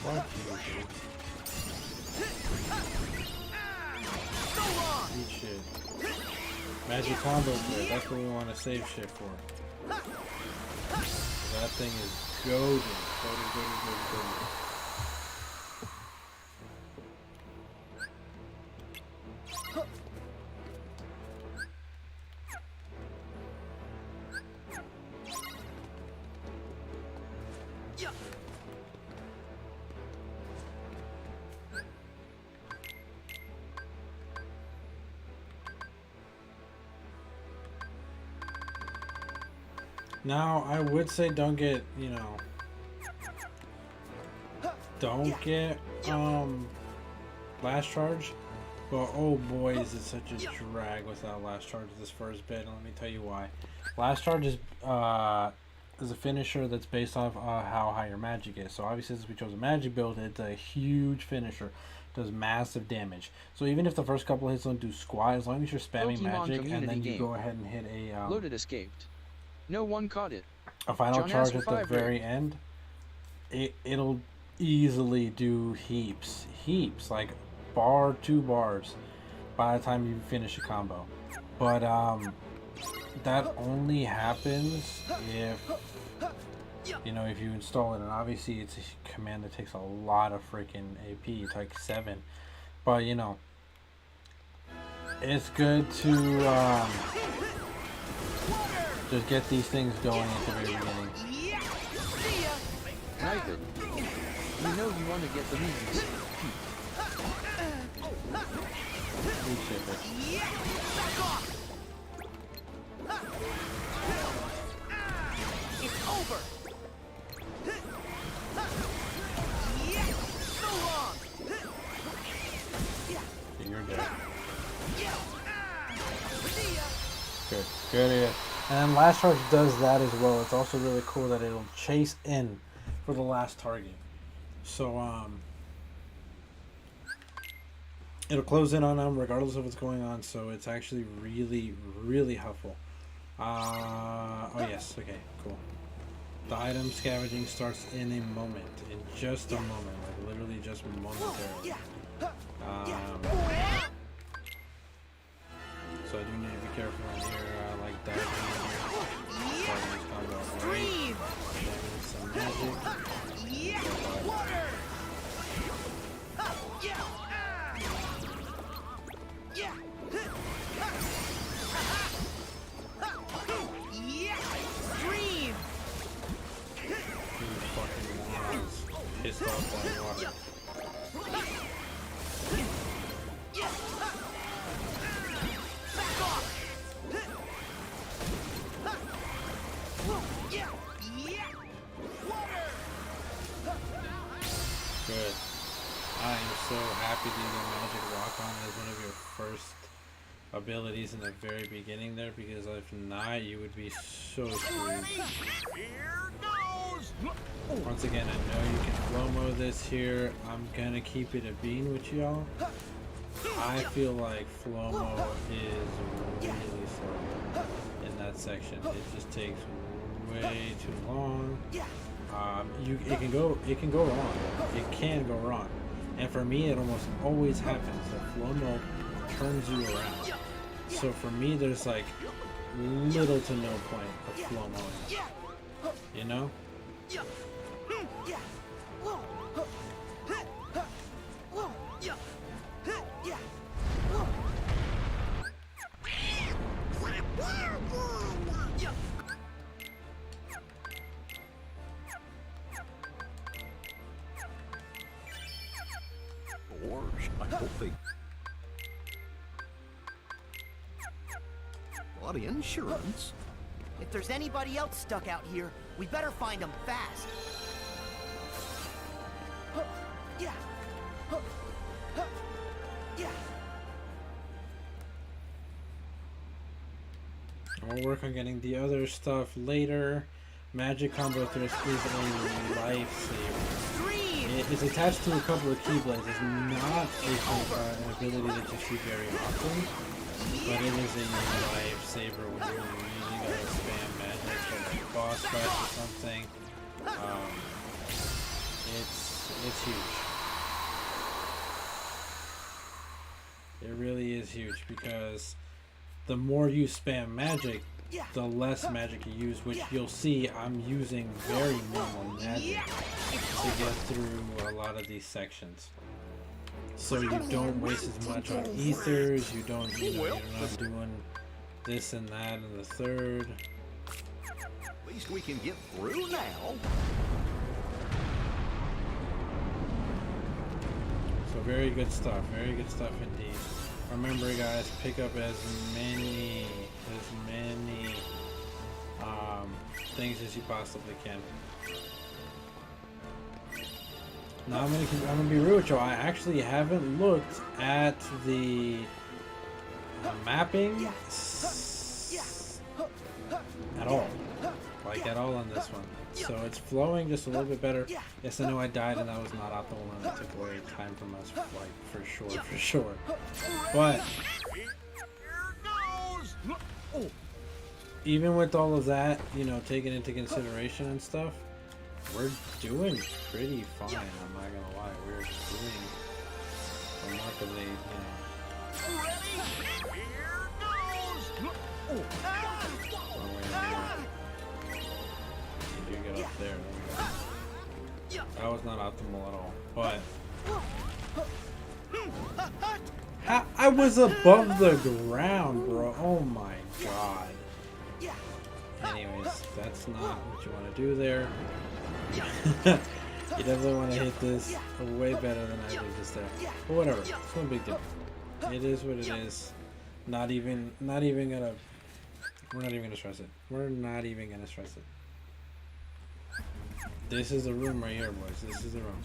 Fuck you, dude. Eat shit. Magic combo flare, that's what we want to save shit for. That thing is goaded. Now, I would say don't get, you know, don't get, last charge. But oh boy, is it such a drag without last charge this first bit, and let me tell you why. Last charge is a finisher that's based off how high your magic is. So obviously, since we chose a magic build, it's a huge finisher. Does massive damage. So even if the first couple of hits don't do squat, as long as you're spamming Pokemon magic and then you game. go ahead and hit a Loaded escaped. No one caught it. a final John charge asked at for the 5 very end, it'll easily do heaps, like bar 2 bars by the time you finish a combo. But that only happens if, you know, if you install it, and obviously it's a command that takes a lot of freaking AP. It's like 7, but you know, it's good to just get these things going at the very beginning. Knife it. You know you want to get the memes. Ship it. It's over. So long. You're dead. Good. Good. And then last charge does that as well. It's also really cool that it'll chase in for the last target. So it'll close in on them regardless of what's going on. So it's actually really, really helpful. Oh yes. Okay. Cool. The item scavenging starts in a moment, in just a moment, like literally just momentarily. So I do need to be careful in here, like diving in here. Starting this combo right. Getting some magic. These fucking morons pissed off by water. Good. I am so happy to use Magic Rock on as one of your first abilities in the very beginning there, because if not, you would be so screwed. Here goes. Once again, I know you can flow-mo this here. I'm gonna keep it a bean with y'all. I feel like flow-mo is really slow in that section. It just takes way too long. It can go wrong. It can go wrong, and for me, it almost always happens. The flow-mo turns you around. So for me, there's like little to no point of flow-mo. You know? I hope they... A lot of insurance. If there's anybody else stuck out here, we better find them fast. We'll work on getting the other stuff later. Magic Combo Thrust is a lifesaver. It's attached to a couple of Keyblades. It's not an ability that you see very often, but it is a lifesaver when you really gotta spam magic for like boss fight or something. It's huge. It really is huge, because the more you spam magic, the less magic you use, which you'll see I'm using very minimal magic to get through a lot of these sections. So you don't waste as much on ethers, you're not doing this and that and the third. At least we can get through now. So very good stuff indeed. Remember guys, pick up as many things as you possibly can. Now I'm gonna be real with you. I actually haven't looked at the mapping at all, like at all on this one. So it's flowing just a little bit better. Yes, I know I died and that was not optimal and it took away time from us, like for sure. But even with all of that, you know, taken into consideration and stuff, we're doing pretty fine. I'm not gonna lie, we're doing remarkably, you know. You get up there. That was not optimal at all, but I was above the ground, bro. Oh my god. Anyways, that's not what you want to do there. You definitely want to hit this way better than I did just there. But whatever, it's no big deal. It is what it is. Not even gonna. We're not even gonna stress it. We're not even gonna stress it. This is the room right here, boys. This is the room.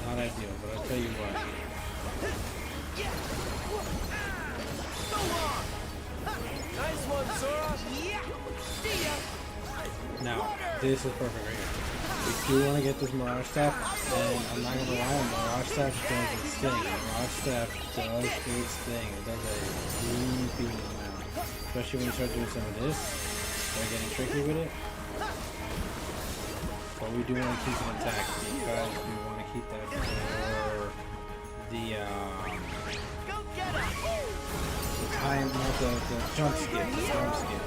Not ideal, but I'll tell you what. Nice one, Sora. Now, this is perfect right here. We do want to get this Mirage Staff, and I'm not going to lie, Mirage Staff does its thing. Mirage Staff does its thing. It does a creepy amount. Especially when you start doing some of this. Start getting tricky with it. But we do want to keep it intact because we want to keep that for the time, not the jump skip, the jump skip.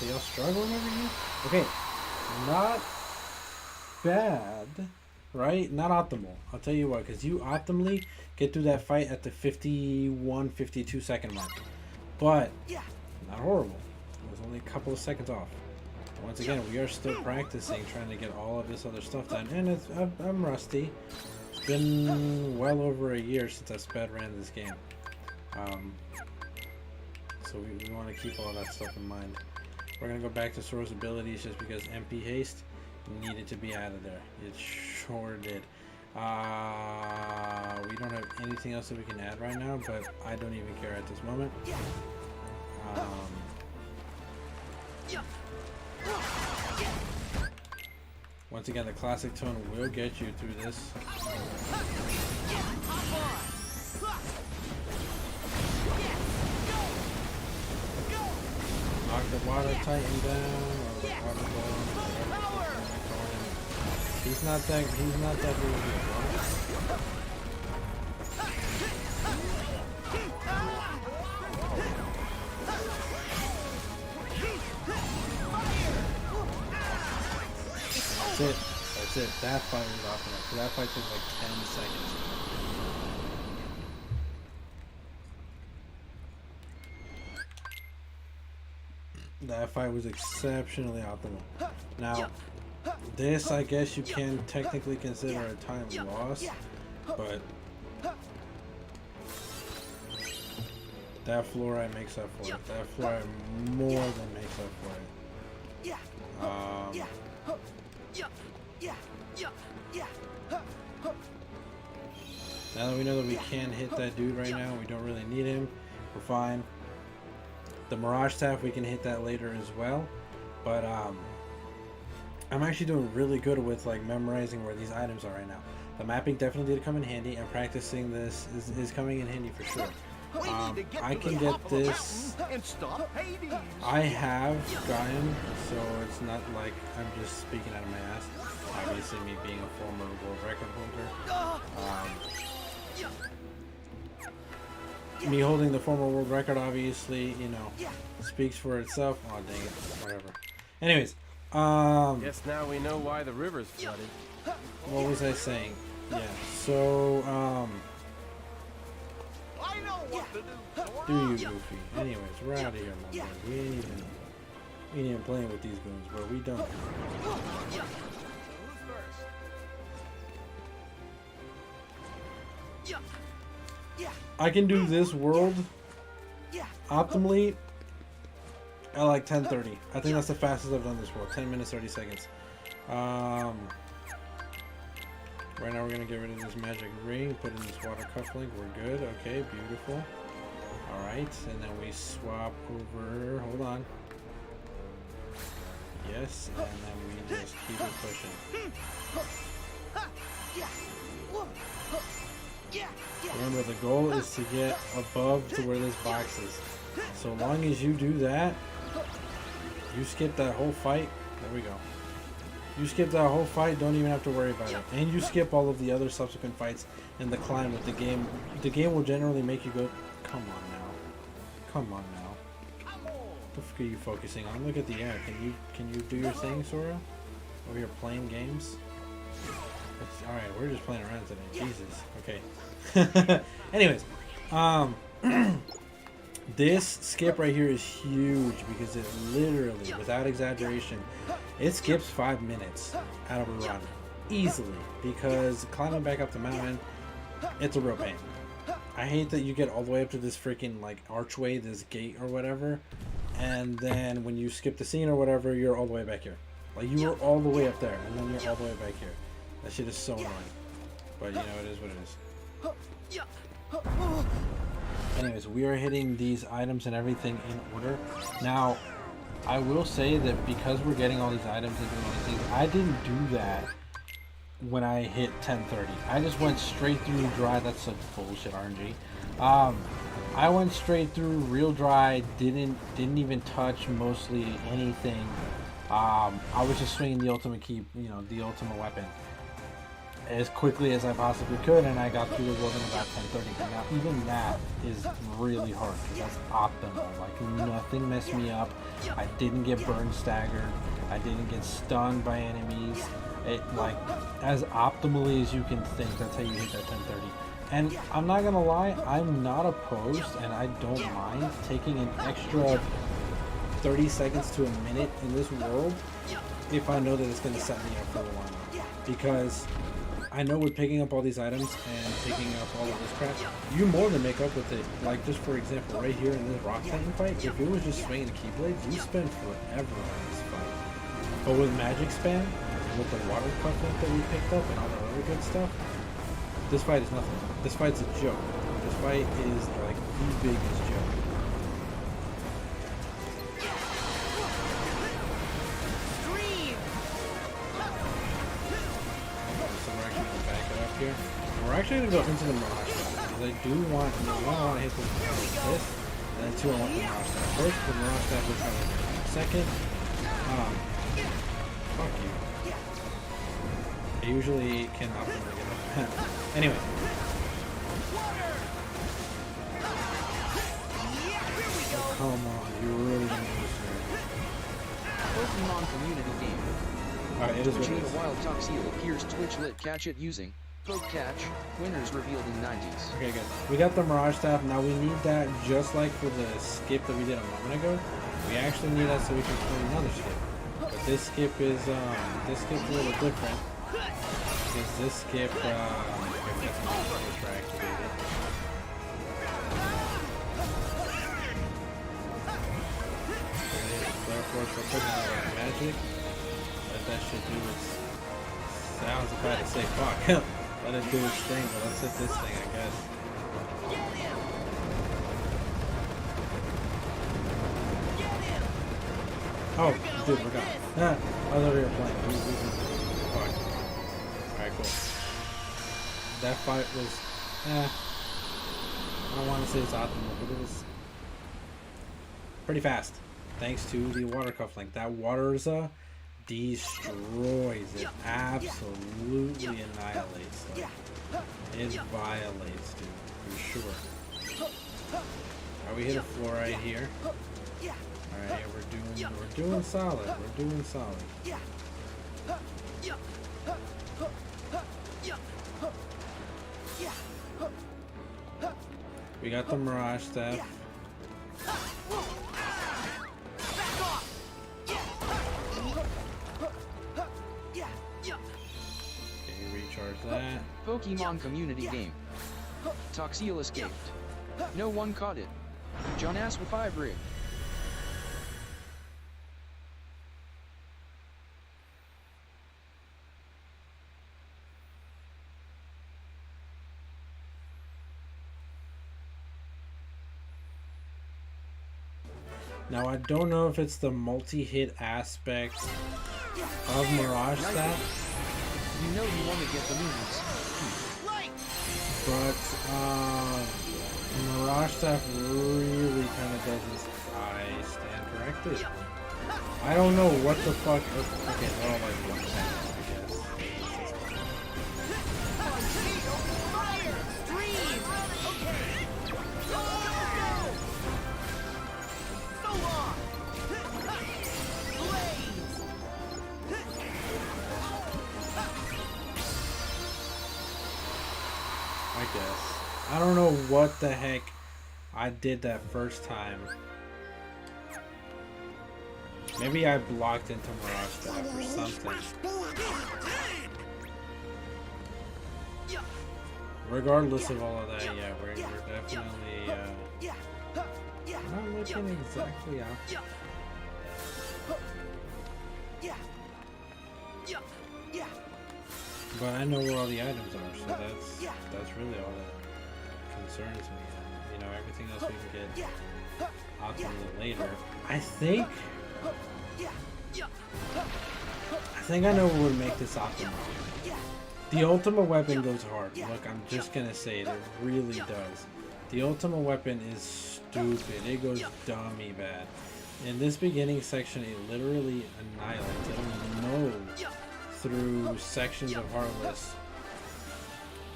Y'all struggling over here? Okay, not bad, right? Not optimal. I'll tell you what, because you optimally get through that fight at the 51, 52 second mark. But, not horrible. It was only a couple of seconds off. Once again, we are still practicing, trying to get all of this other stuff done. And I'm rusty. It's been well over a year since I sped ran this game. So we want to keep all that stuff in mind. We're going to go back to Sora's abilities just because MP Haste needed to be out of there. It sure did. We don't have anything else that we can add right now, but I don't even care at this moment. Once again, the classic tone will get you through this. Knock the water titan down, or the water ball, He's not that big of a deal, That's it. That fight was awesome. So that fight took like 10 seconds. That fight was exceptionally optimal. Now, this I guess you can technically consider a time loss, but that fluoride makes up for it. That fluoride more than makes up for it. Now that we know that we can hit that dude right now, we don't really need him. We're fine. The Mirage Staff, we can hit that later as well. But I'm actually doing really good with like memorizing where these items are right now. The mapping definitely did come in handy, and practicing this is coming in handy for sure. I can get this. I have gotten, so it's not like I'm just speaking out of my ass. Obviously, me being a former world record holder. Me holding the former world record, obviously, you know, speaks for itself. Oh, dang it. Whatever. Anyways, Guess now we know why the river's flooded. what was I saying? Yeah, so, I know what to do. do you, Goofy? Anyways, we're out of here, my boy. We ain't even playing with these goons, bro. We done. Who's first? I can do this world optimally at like 10:30. I think that's the fastest I've done this world. 10 minutes 30 seconds. Right now we're gonna get rid of this magic ring, put in this water cufflink. We're good. Okay, beautiful. All right, and then we swap over. Hold on. Yes, and then we just keep it pushing. Remember, the goal is to get above to where this box is. So long as you do that, you skip that whole fight. There we go. You skip that whole fight, don't even have to worry about it. And you skip all of the other subsequent fights in the climb with the game. The game will generally make you go, come on now. Come on now. What the fuck are you focusing on? Look at the air. Can you do your thing, Sora? Over here playing games? Alright, we're just playing around today. Jesus. Okay. Anyways, this skip right here is huge because it literally, without exaggeration, it skips 5 minutes out of a run. Easily. Because climbing back up the mountain, it's a real pain. I hate that you get all the way up to this freaking like archway, this gate or whatever, and then when you skip the scene or whatever, you're all the way back here. Like you were all the way up there, and then you're all the way back here. That shit is so annoying. But you know, it is what it is. Anyways, we are hitting these items and everything in order. Now, I will say that because we're getting all these items and doing all these things, I didn't do that when I hit 10:30. I just went straight through dry. That's such bullshit RNG. I went straight through real dry. Didn't even touch mostly anything. I was just swinging the ultimate key, you know, the ultimate weapon, as quickly as I possibly could, and I got through the world in about 10:30. Now, even that is really hard because that's optimal. Like, nothing messed me up. I didn't get burn staggered. I didn't get stunned by enemies. It, like, as optimally as you can think, that's how you hit that 10:30. And I'm not gonna lie, I'm not opposed, and I don't mind taking an extra 30 seconds to a minute in this world if I know that it's gonna set me up for the long run. Because I know with picking up all these items and picking up all of this crap, you more than make up with it. Like, just for example, right here in this Rock Titan fight, if it was just swinging the Keyblades, you spend forever on this fight. But with Magic Spam, with the water cufflink that we picked up and all that other good stuff, this fight is nothing. This fight's a joke. This fight is like the biggest joke. So we're actually gonna back it up here. And we're actually gonna go into the Mirage Step because I do want, you know, one, I want to hit this, and then two, I want the Mirage Step. First, the Mirage Step is kind of second. Fuck you. I usually cannot really get up. Anyway. Oh, come on, you really gonna do this here. Pokemon community game. Alright, it is what it Twitching is. a wild Toxel appears Twitchlit catch it using Poke Catch. Winners revealed in 90s. Okay, good. We got the Mirage Staff. Now we need that just like for the skip that we did a moment ago. We actually need that so we can play another skip. But this skip is a little different. Because this skip, I guess my switch are activated. Therefore, for putting out that magic, let that shit do its... Sounds about to say fuck. Let it do its thing, but let's hit this thing, I guess. Oh, dude, we're gone. Ah, I was over here playing. Fuck. Alright, cool. That fight was, I don't want to say it's optimal, but it was pretty fast. Thanks to the water cufflink. That Waterza destroys it. Absolutely annihilates. Like, it violates, dude, for sure. Alright, we hit a fluorite here. Alright, we're doing solid. We're doing solid. We got the Mirage Staff. Okay, recharge that. Pokemon community game. Toxeel escaped. No one caught it. John Ass with 5 rig. Now I don't know if it's the multi-hit aspect of Mirage Staff, You know you want to get the moves. but Mirage Staff really kind of does this. I stand corrected. I don't know what the fuck. Okay, they're all like one time, I guess. I guess. I don't know what the heck I did that first time. Maybe I blocked into Mirage Staff or something. Regardless of all of that, yeah, we're definitely not looking exactly out. But I know where all the items are, so that's really all that concerns me. And, you know, everything else we can get optimally later. I think I know what would make this optimal. The ultimate weapon goes hard. Look, I'm just gonna say it really does. The ultimate weapon is stupid. It goes dummy bad. In this beginning section, it literally annihilates. It'll mow through sections of Heartless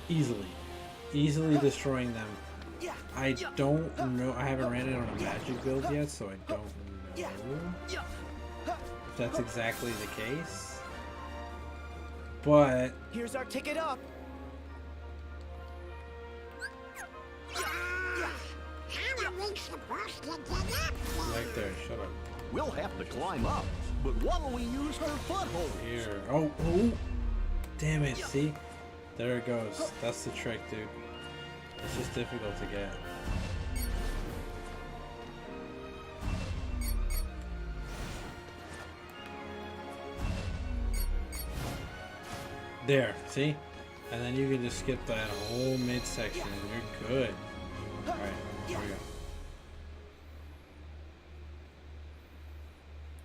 easily destroying them. I don't know. I haven't ran it on a magic build yet, so I don't know if that's exactly the case. But Here's our ticket up. right there, shut up. We'll have to climb up, but what'll we use for foothold? Here. Oh, damn it, see? There it goes. That's the trick, dude. It's just difficult to get. There, see? And then you can just skip that whole midsection and you're good. Alright, here we go.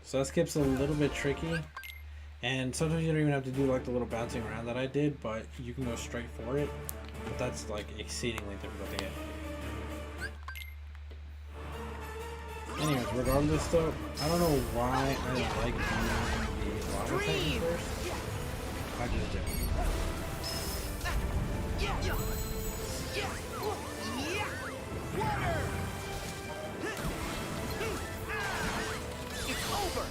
So that skip's a little bit tricky. And sometimes you don't even have to do like the little bouncing around that I did, but you can go straight for it. But that's like exceedingly difficult to get. Anyways, regardless though, I don't know why I like doing the lava titan first. I just did. It's over.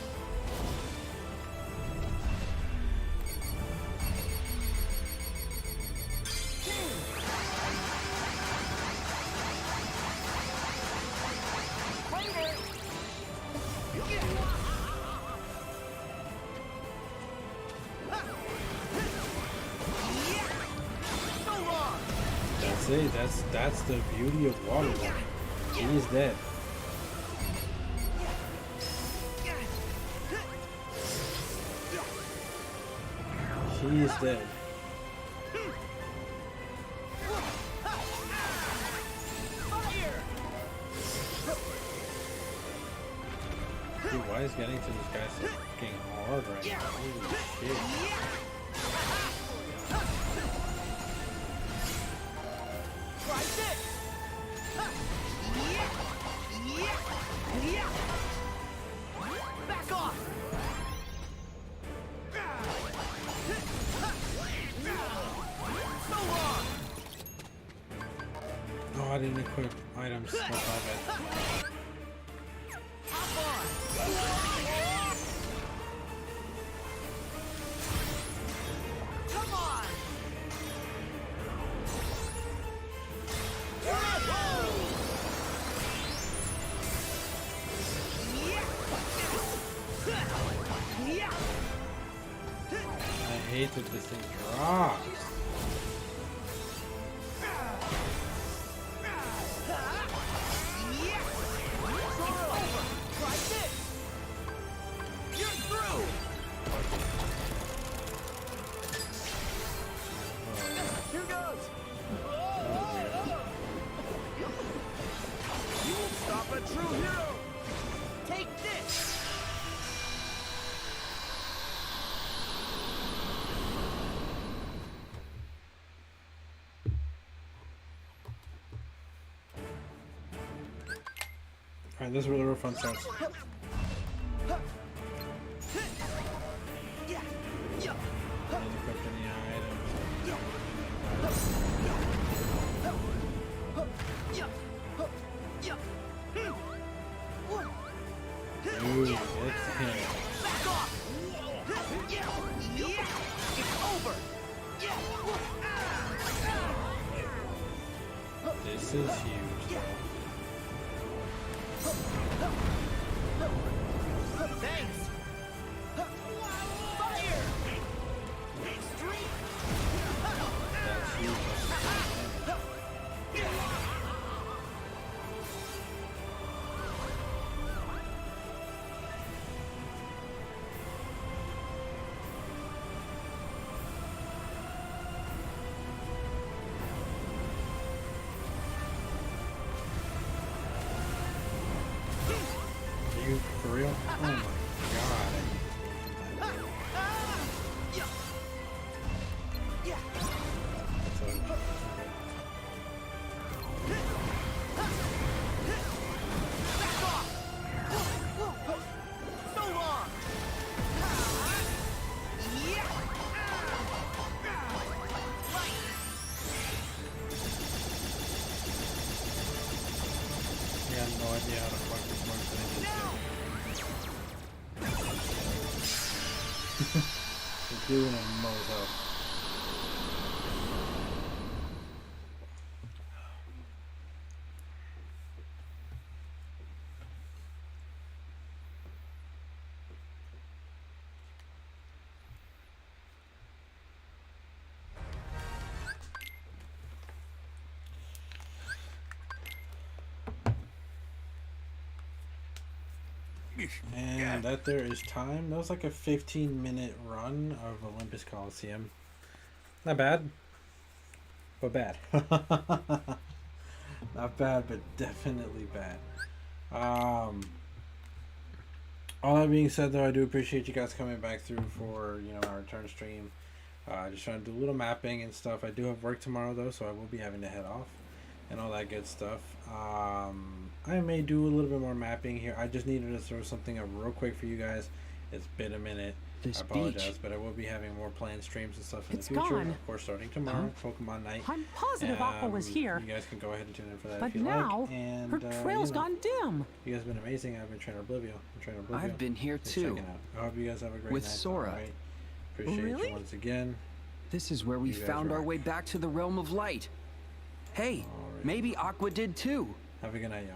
That's it. That's the beauty of water. He is dead. He is dead. Dude, why is getting to this guy so fucking hard right now? Holy shit. Back off. So wrong. Oh, I didn't equip. I items. That's not bad. Come on! I hate that this thing drops. Try this! You're through! Here goes! You won't stop a true hero! Take this! Alright, this is where the real fun starts. Yeah! Yeah! Doesn't equip any items. Ooh, it's him. Back off! It's over! This is huge. Thanks! Fire! Extreme! That's huge. Are you for real? Oh my god. That's Back off! So long! I have no idea how to fuck this works. We're doing a mozo. And that there is time. That was like a 15-minute run of Olympus Coliseum. Not bad. But bad. Not bad, but definitely bad. All that being said, though, I do appreciate you guys coming back through for, you know, our return stream. Just trying to do a little mapping and stuff. I do have work tomorrow, though, so I will be having to head off and all that good stuff. I may do a little bit more mapping here. I just needed to throw something up real quick for you guys. It's been a minute. I apologize, but I will be having more planned streams and stuff in the future. Gone. Of course, starting tomorrow, Pokemon Night. I'm positive Aqua was here. You guys can go ahead and tune in for that But if you now, like. And her trail's you know, gone dim. you guys have been amazing. I've been Trainer Oblivio. I've been here Just too. checking out. I hope you guys have a great With night. Sora. Alright. Appreciate Really? you once again. This is where we You guys found our rock. way back to the realm of light. Hey, Alright. maybe Aqua did too. Have a good night, y'all.